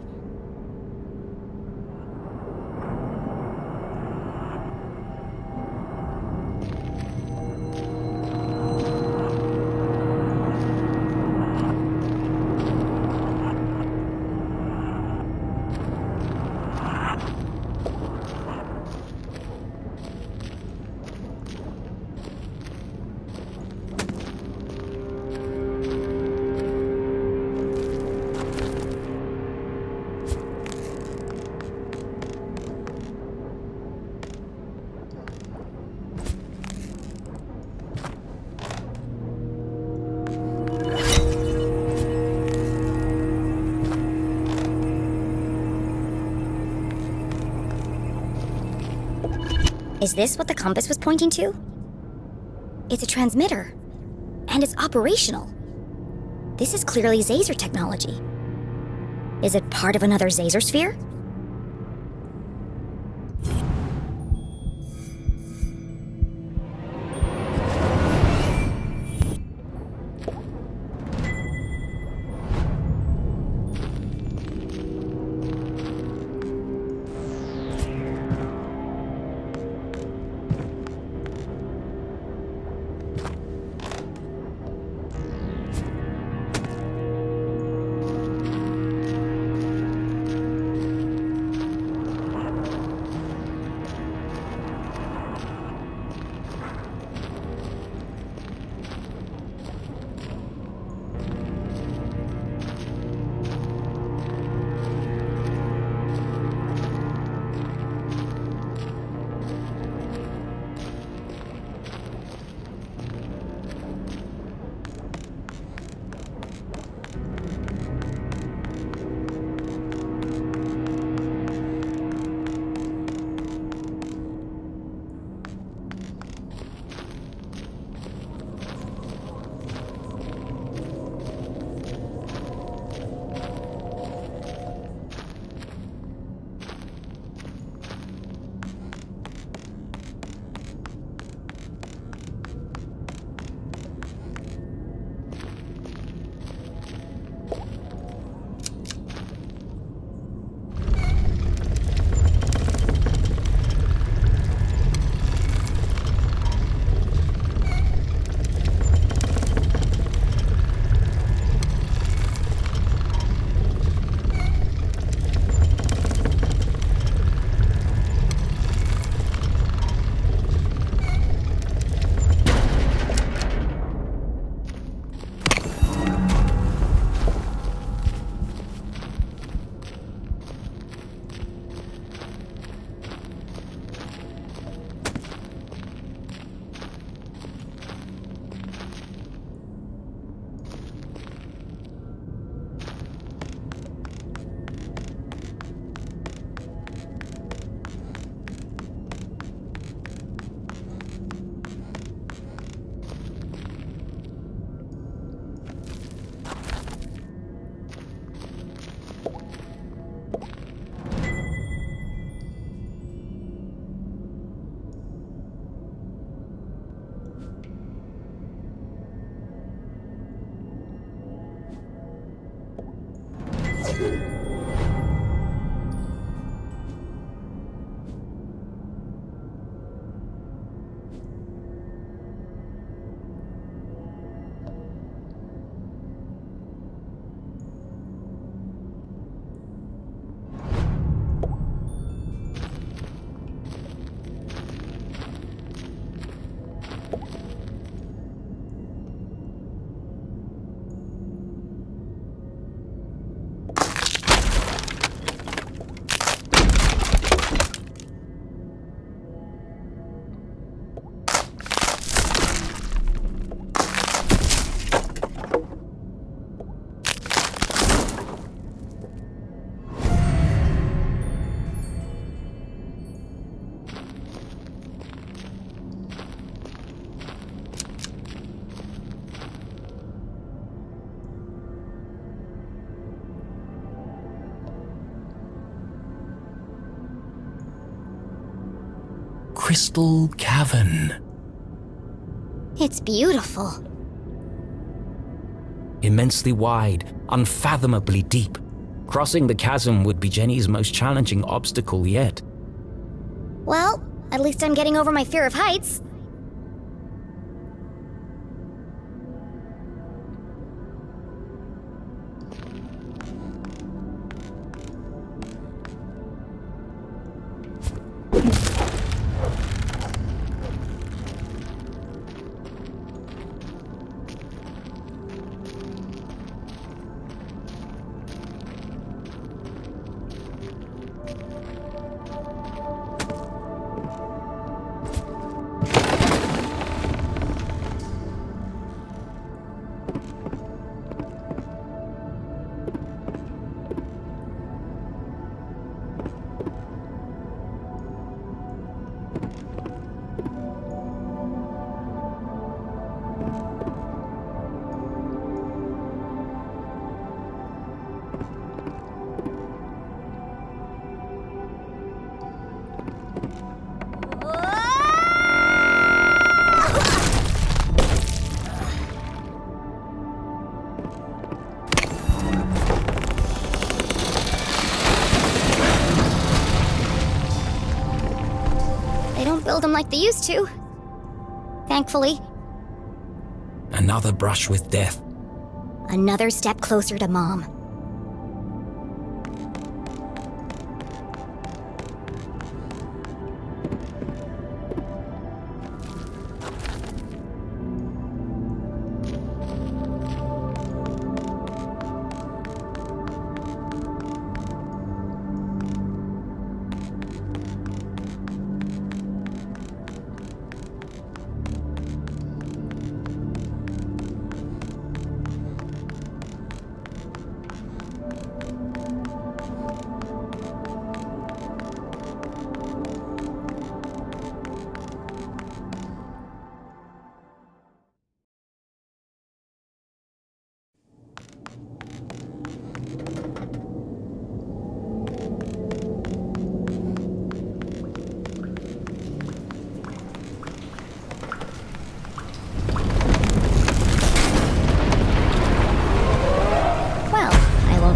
Is this what the compass was pointing to? It's a transmitter, and it's operational. This is clearly Zazer technology. Is it part of another Zazer sphere? Crystal Cavern. It's beautiful. Immensely wide, unfathomably deep. Crossing the chasm would be Jenny's most challenging obstacle yet. Well, at least I'm getting over my fear of heights. Build them like they used to. Thankfully. Another brush with death. Another step closer to Mom.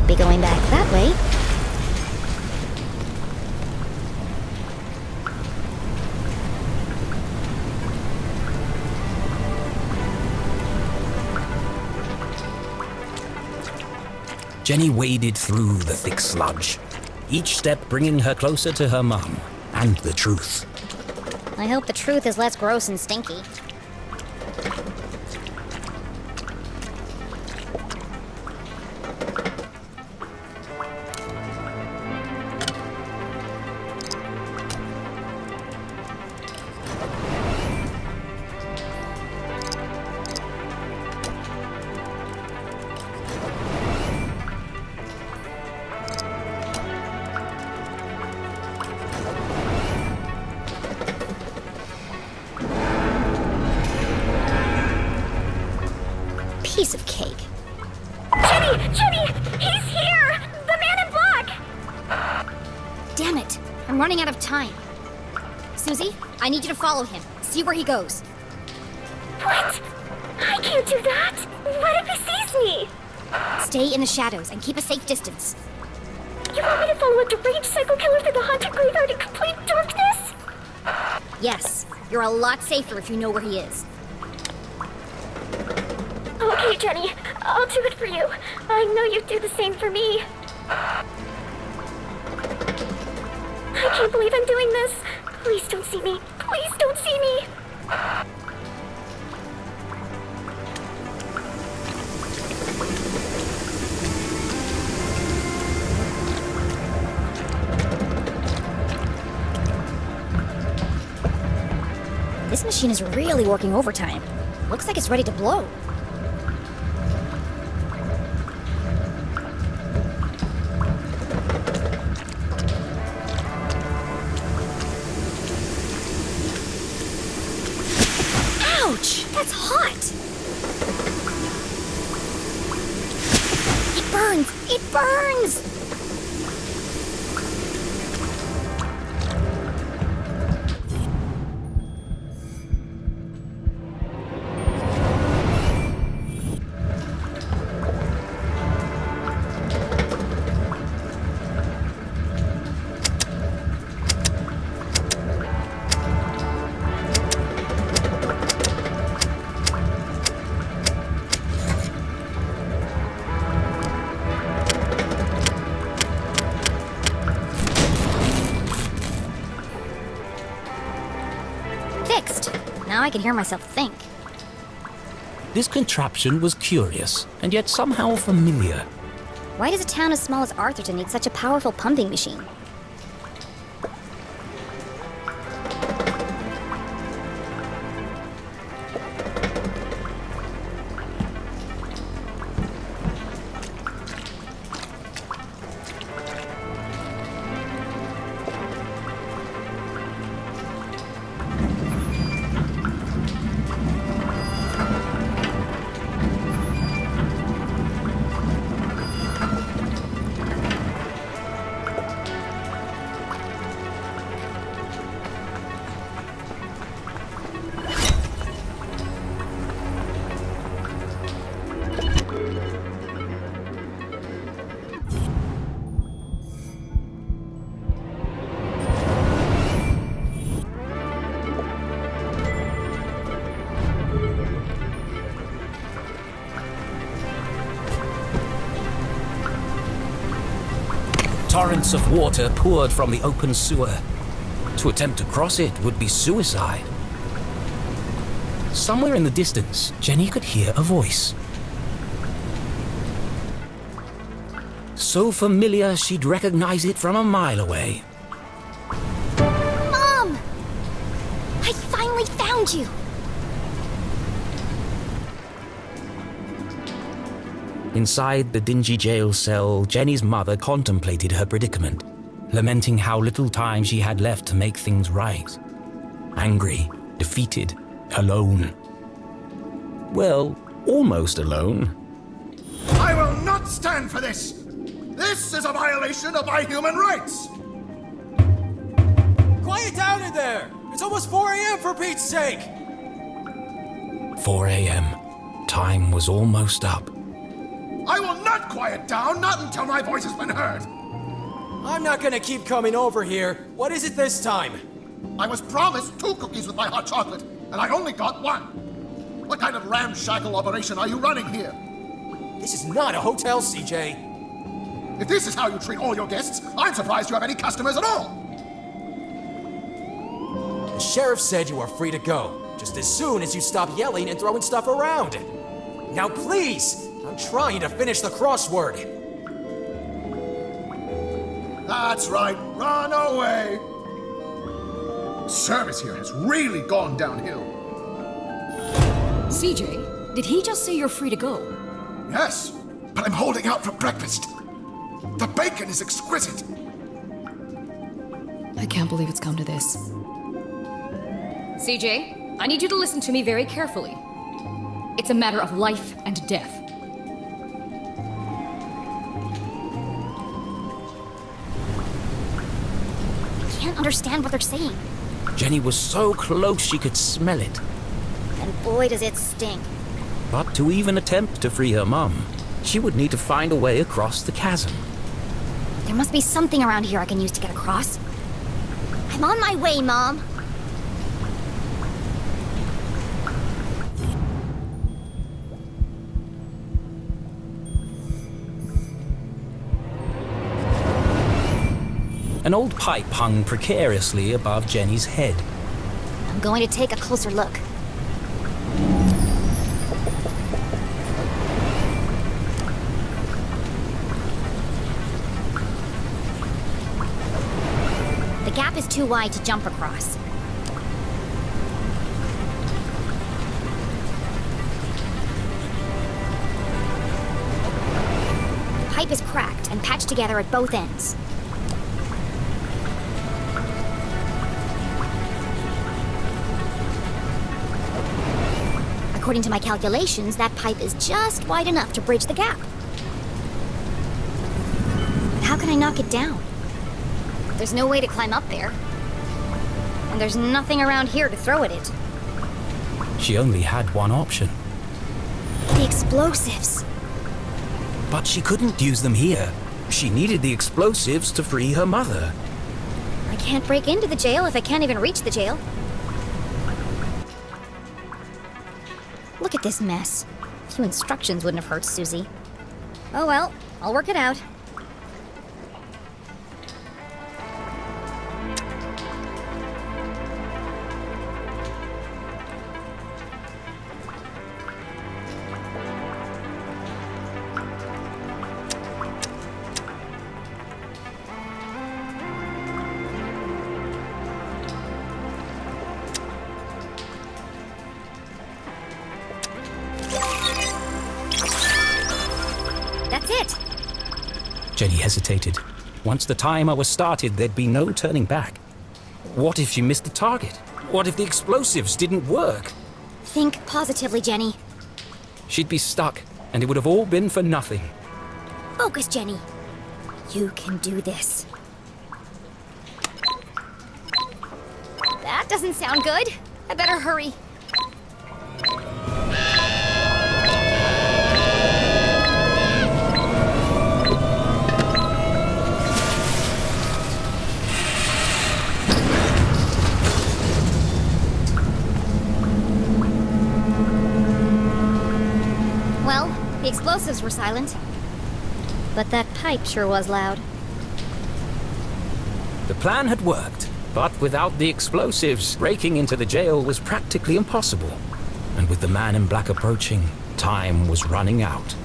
Be going back that way. Jenny waded through the thick sludge, each step bringing her closer to her mum and the truth. I hope the truth is less gross and stinky. Piece of cake. Jenny! He's here! The man in black! Damn it! I'm running out of time. Susie, I need you to follow him. See where he goes. What? I can't do that! What if he sees me? Stay in the shadows and keep a safe distance. You want me to follow a deranged psycho killer through the haunted graveyard in complete darkness? Yes, you're a lot safer if you know where he is. Okay, Jenny, I'll do it for you. I know you'd do the same for me. I can't believe I'm doing this. Please don't see me. Please don't see me. This machine is really working overtime. Looks like it's ready to blow. Ouch! That's hot! It burns! It burns! Fixed. Now I can hear myself think. This contraption was curious, and yet somehow familiar. Why does a town as small as Arthurton need such a powerful pumping machine? Torrents of water poured from the open sewer. To attempt to cross it would be suicide. Somewhere in the distance, Jenny could hear a voice. So familiar she'd recognize it from a mile away. Mom! I finally found you! Inside the dingy jail cell, Jenny's mother contemplated her predicament, lamenting how little time she had left to make things right. Angry, defeated, alone. Well, almost alone. I will not stand for this! This is a violation of my human rights! Quiet down in there! It's almost 4 a.m. for Pete's sake! 4 a.m. Time was almost up. I will not quiet down, not until my voice has been heard! I'm not gonna keep coming over here. What is it this time? I was promised 2 cookies with my hot chocolate, and I only got 1. What kind of ramshackle operation are you running here? This is not a hotel, CJ. If this is how you treat all your guests, I'm surprised you have any customers at all! The sheriff said you are free to go, just as soon as you stop yelling and throwing stuff around. Now please! I'm trying to finish the crossword. That's right, run away! Service here has really gone downhill. CJ, did he just say you're free to go? Yes, but I'm holding out for breakfast. The bacon is exquisite. I can't believe it's come to this. CJ, I need you to listen to me very carefully. It's a matter of life and death. I can't understand what they're saying. Jenny was so close she could smell it. And boy does it stink. But to even attempt to free her mum she would need to find a way across the chasm. There must be something around here I can use to get across. I'm on my way, Mom. An old pipe hung precariously above Jenny's head. I'm going to take a closer look. The gap is too wide to jump across. The pipe is cracked and patched together at both ends. According to my calculations, that pipe is just wide enough to bridge the gap. But how can I knock it down? There's no way to climb up there. And there's nothing around here to throw at it. She only had one option. The explosives. But she couldn't use them here. She needed the explosives to free her mother. I can't break into the jail if I can't even reach the jail. Look at this mess. A few instructions wouldn't have hurt Susie. Oh well, I'll work it out. That's it! Jenny hesitated. Once the timer was started, there'd be no turning back. What if she missed the target? What if the explosives didn't work? Think positively, Jenny. She'd be stuck, and it would have all been for nothing. Focus, Jenny. You can do this. That doesn't sound good. I better hurry. Well, the explosives were silent. But that pipe sure was loud. The plan had worked, but without the explosives, breaking into the jail was practically impossible. And with the man in black approaching, time was running out.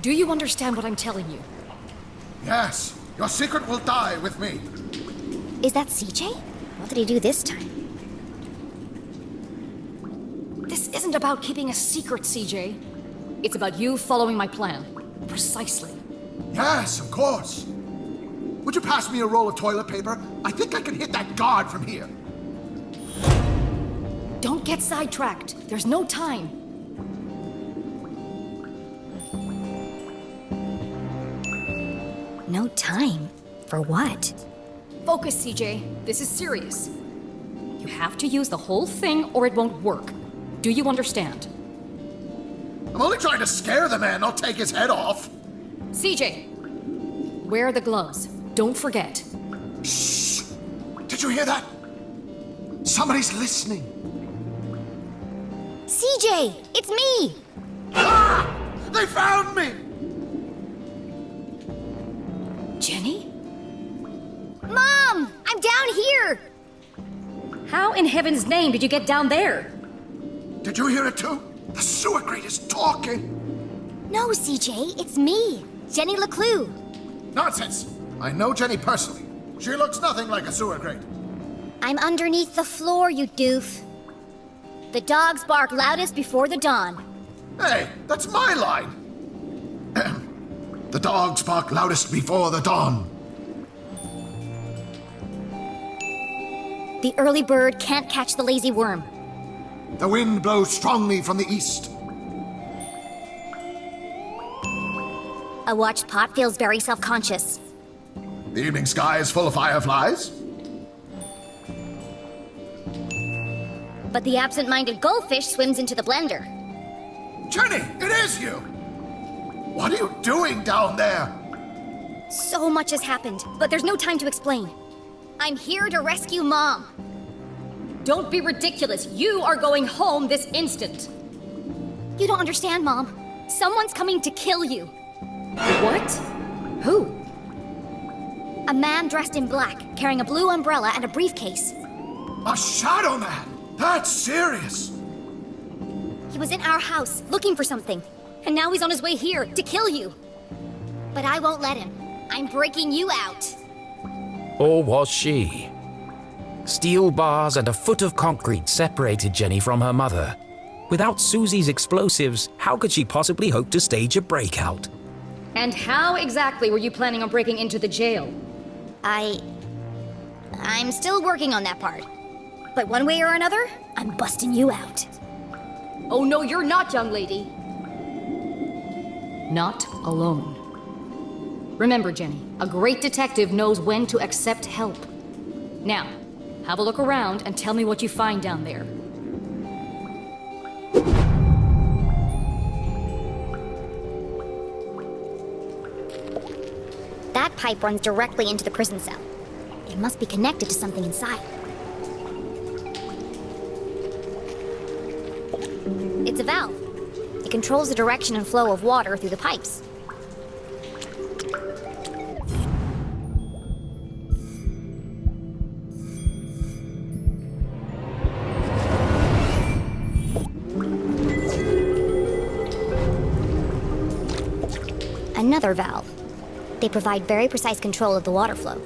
Do you understand what I'm telling you? Yes, your secret will die with me. Is that CJ? What did he do this time? This isn't about keeping a secret, CJ. It's about you following my plan. Precisely. Yes, of course. Would you pass me a roll of toilet paper? I think I can hit that guard from here. Don't get sidetracked. There's no time. No time? For what? Focus, CJ. This is serious. You have to use the whole thing or it won't work. Do you understand? I'm only trying to scare the man, not take his head off. CJ, wear the gloves. Don't forget. Shh! Did you hear that? Somebody's listening. CJ, it's me! Ah! They found me! Jenny? Mom! I'm down here! How in heaven's name did you get down there? Did you hear it too? The sewer grate is talking. No, CJ, it's me, Jenny leclue. Nonsense. I know Jenny personally. She looks nothing like a sewer grate. I'm underneath the floor, you doof. The dogs bark loudest before the dawn. Hey, that's my line. The dogs bark loudest before the dawn. The early bird can't catch the lazy worm. The wind blows strongly from the east. A watched pot feels very self-conscious. The evening sky is full of fireflies. But the absent-minded goldfish swims into the blender. Jenny, it is you! What are you doing down there? So much has happened, but there's no time to explain. I'm here to rescue Mom. Don't be ridiculous. You are going home this instant. You don't understand, Mom. Someone's coming to kill you. What? Who? A man dressed in black, carrying a blue umbrella and a briefcase. A shadow man? That's serious. He was in our house, looking for something. And now he's on his way here, to kill you. But I won't let him. I'm breaking you out. Or was she? Steel bars and a foot of concrete separated Jenny from her mother. Without Susie's explosives, how could she possibly hope to stage a breakout? And how exactly were you planning on breaking into the jail? I'm still working on that part. But one way or another, I'm busting you out. Oh, no, you're not, young lady. Not alone. Remember, Jenny, a great detective knows when to accept help. Now, have a look around and tell me what you find down there. That pipe runs directly into the prison cell. It must be connected to something inside. It's a valve. It controls the direction and flow of water through the pipes. Another valve. They provide very precise control of the water flow.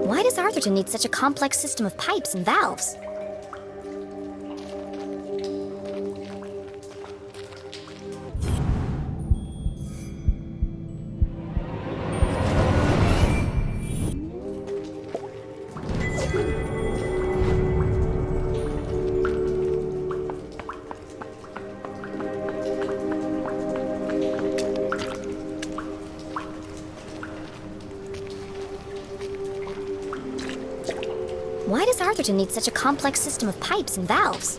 Why does Arthurton need such a complex system of pipes and valves? Why does Arthurton needs such a complex system of pipes and valves?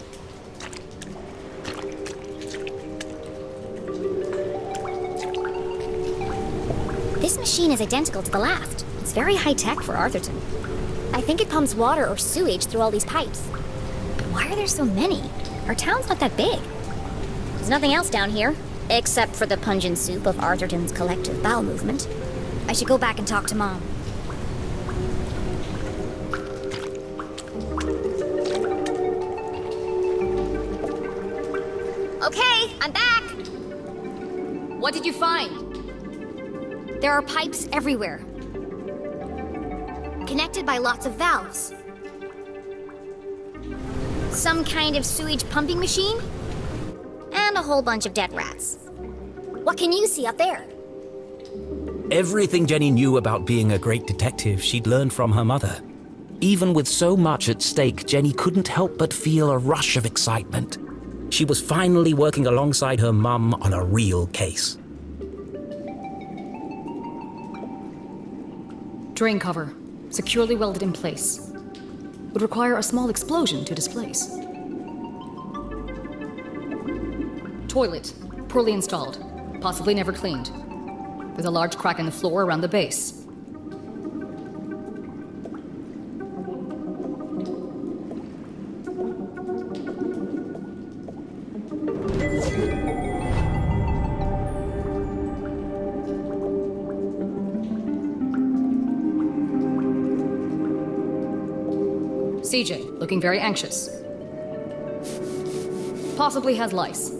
This machine is identical to the last. It's very high-tech for Arthurton. I think it pumps water or sewage through all these pipes. But why are there so many? Our town's not that big. There's nothing else down here, except for the pungent soup of Arthurton's collective bowel movement. I should go back and talk to Mom. Okay, I'm back! What did you find? There are pipes everywhere, connected by lots of valves. Some kind of sewage pumping machine, and a whole bunch of dead rats. What can you see up there? Everything Jenny knew about being a great detective she'd learned from her mother. Even with so much at stake, Jenny couldn't help but feel a rush of excitement. She was finally working alongside her mum on a real case. Drain cover, securely welded in place. Would require a small explosion to displace. Toilet, poorly installed, possibly never cleaned. With a large crack in the floor around the base. CJ, looking very anxious. Possibly has lice.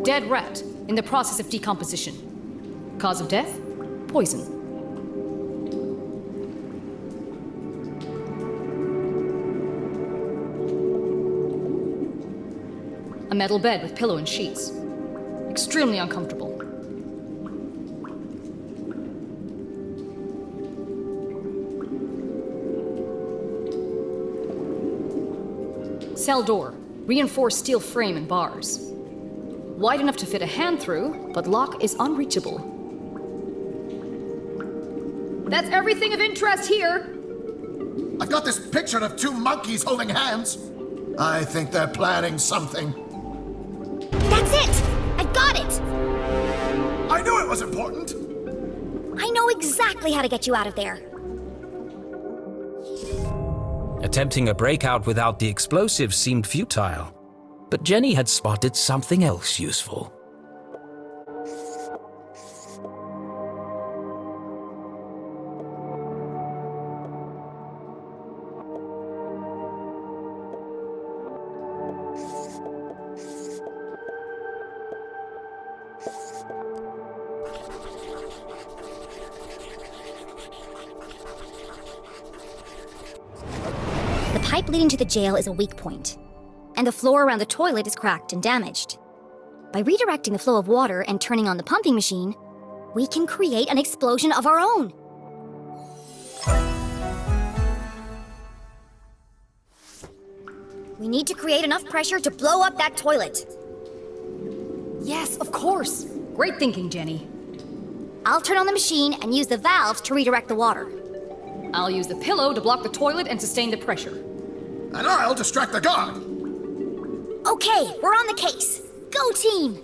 Dead rat, in the process of decomposition. Cause of death? Poison. A metal bed with pillow and sheets. Extremely uncomfortable. Cell door, reinforced steel frame and bars. Wide enough to fit a hand through, but lock is unreachable. That's everything of interest here! I've got this picture of two monkeys holding hands. I think they're planning something. That's it! I got it! I knew it was important! I know exactly how to get you out of there. Attempting a breakout without the explosives seemed futile, but Jenny had spotted something else useful. The pipe leading to the jail is a weak point, and the floor around the toilet is cracked and damaged. By redirecting the flow of water and turning on the pumping machine, we can create an explosion of our own. We need to create enough pressure to blow up that toilet. Yes, of course. Great thinking, Jenny. I'll turn on the machine and use the valves to redirect the water. I'll use the pillow to block the toilet and sustain the pressure. And I'll distract the guard. Okay, we're on the case. Go team!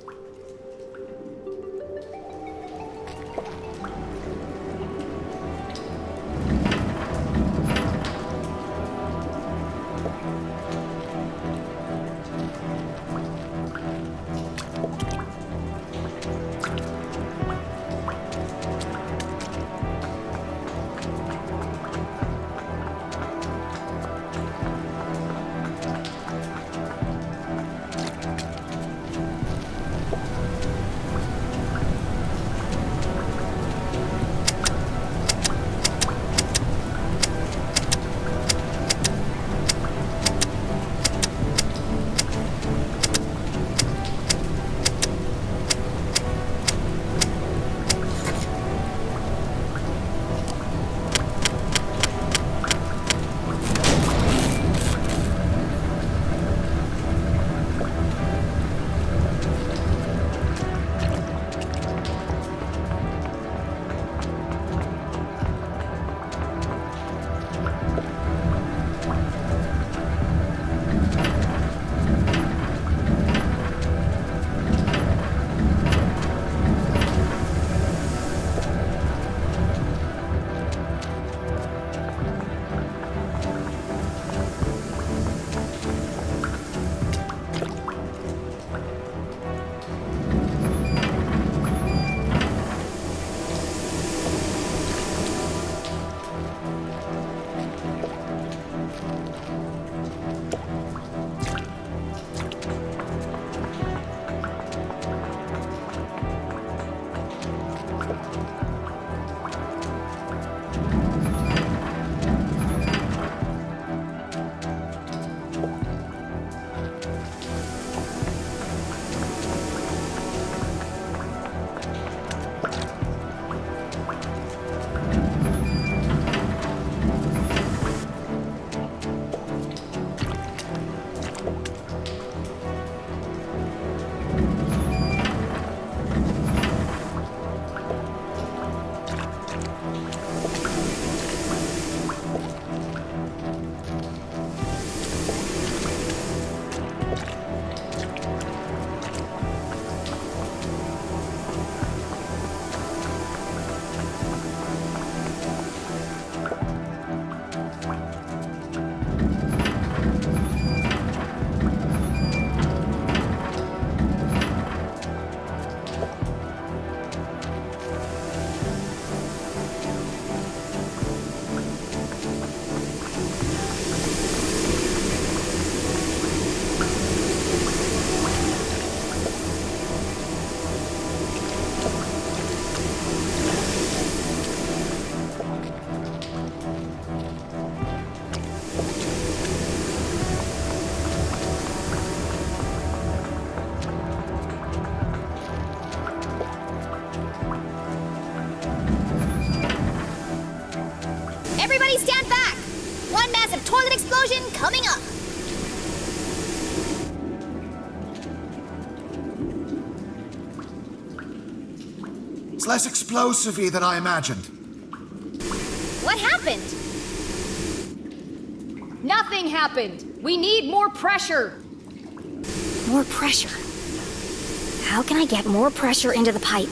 Everybody stand back! One massive toilet explosion coming up! It's less explosive-y than I imagined. What happened? Nothing happened. We need more pressure. More pressure. How can I get more pressure into the pipe?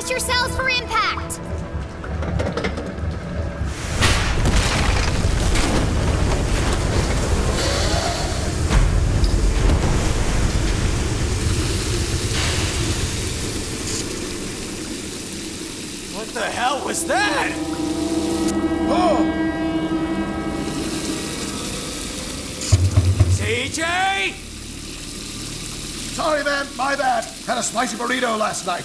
Yourselves for impact! What the hell was that? Oh! CJ! Sorry, man. My bad. Had a spicy burrito last night.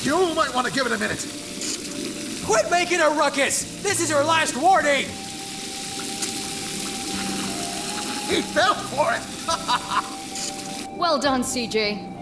You might want to give it a minute. Quit making a ruckus! This is your last warning! He fell for it! Well done, CJ.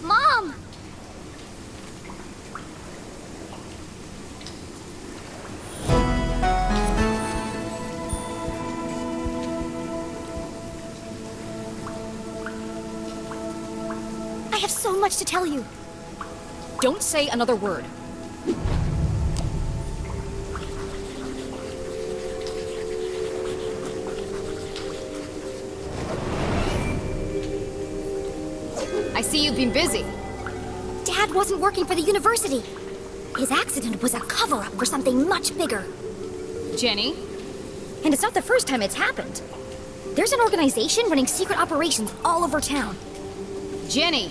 Mom! I have so much to tell you. Don't say another word. I see you've been busy. Dad wasn't working for the university. His accident was a cover-up for something much bigger. Jenny? And it's not the first time it's happened. There's an organization running secret operations all over town. Jenny,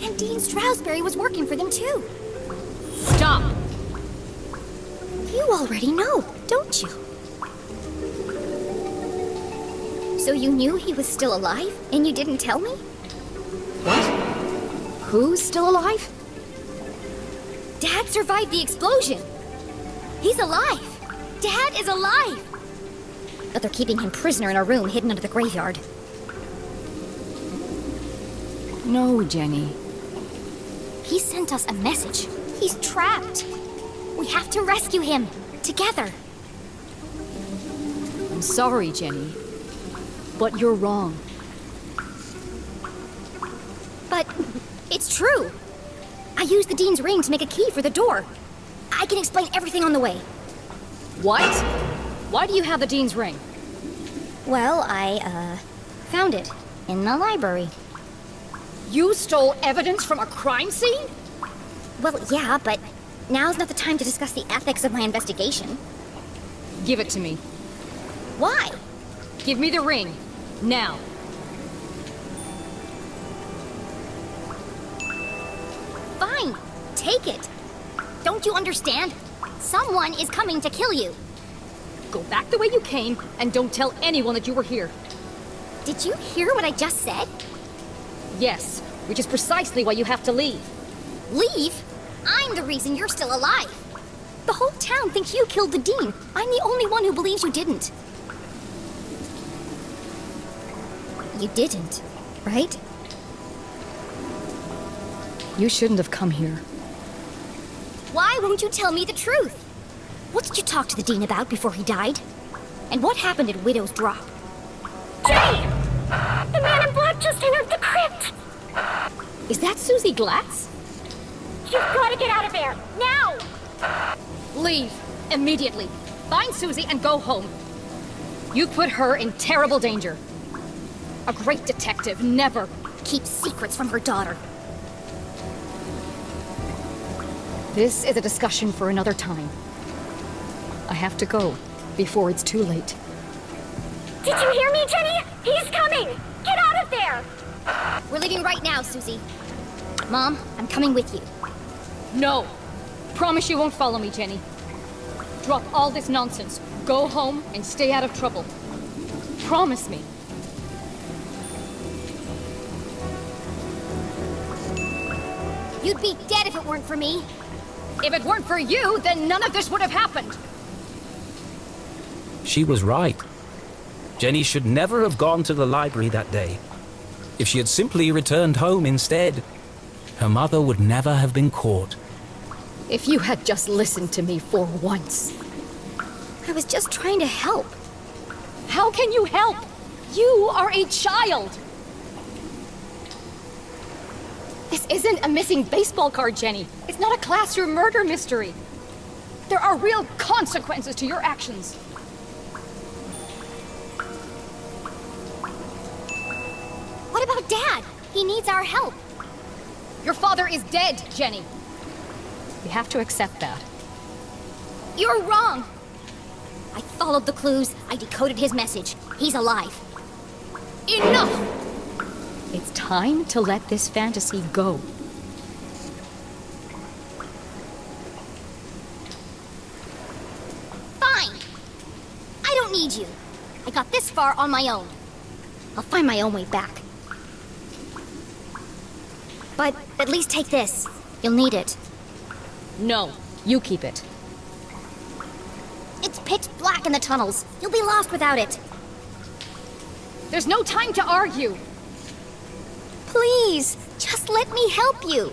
And Dean Stroudsbury was working for them too. stop! You already know, don't you? So you knew he was still alive, and you didn't tell me? What? Who's still alive? Dad survived the explosion. He's alive. Dad is alive. But they're keeping him prisoner in a room hidden under the graveyard. No, Jenny. He sent us a message. He's trapped. We have to rescue him. Together. I'm sorry, Jenny. But you're wrong. But it's true. I used the Dean's ring to make a key for the door. I can explain everything on the way. What? Why do you have the Dean's ring? Well, I found it in the library. You stole evidence from a crime scene? Well, yeah, but now's not the time to discuss the ethics of my investigation. Give it to me. Why? Give me the ring. Now. Fine, take it. Don't you understand? Someone is coming to kill you. Go back the way you came and don't tell anyone that you were here. Did you hear what I just said? Yes, which is precisely why you have to leave. Leave? I'm the reason you're still alive. The whole town thinks you killed the Dean. I'm the only one who believes you didn't. You didn't, right? You shouldn't have come here. Why won't you tell me the truth? What did you talk to the Dean about before he died? And what happened at Widow's Drop? Jenny! The man in black just entered the crypt! Is that Susie Glatz? You've got to get out of there, now! Leave, immediately. Find Susie and go home. You put her in terrible danger. A great detective never... Keeps secrets from her daughter. This is a discussion for another time. I have to go before it's too late. Did you hear me, Jenny? He's coming! Get out of there! We're leaving right now, Susie. Mom, I'm coming with you. No! Promise you won't follow me, Jenny. Drop all this nonsense. Go home and stay out of trouble. Promise me. You'd be dead if it weren't for me. If it weren't for you, then none of this would have happened. She was right. Jenny should never have gone to the library that day. If she had simply returned home instead, her mother would never have been caught. If you had just listened to me for once. I was just trying to help. How can you help? You are a child. This isn't a missing baseball card, Jenny. It's not a classroom murder mystery. There are real consequences to your actions. What about Dad? He needs our help. Your father is dead, Jenny. You have to accept that. You're wrong. I followed the clues. I decoded his message. He's alive. Enough! It's time to let this fantasy go. Fine. I don't need you. I got this far on my own. I'll find my own way back. But at least take this. You'll need it. No, you keep it. It's pitch black in the tunnels. You'll be lost without it. There's no time to argue. Please, just let me help you.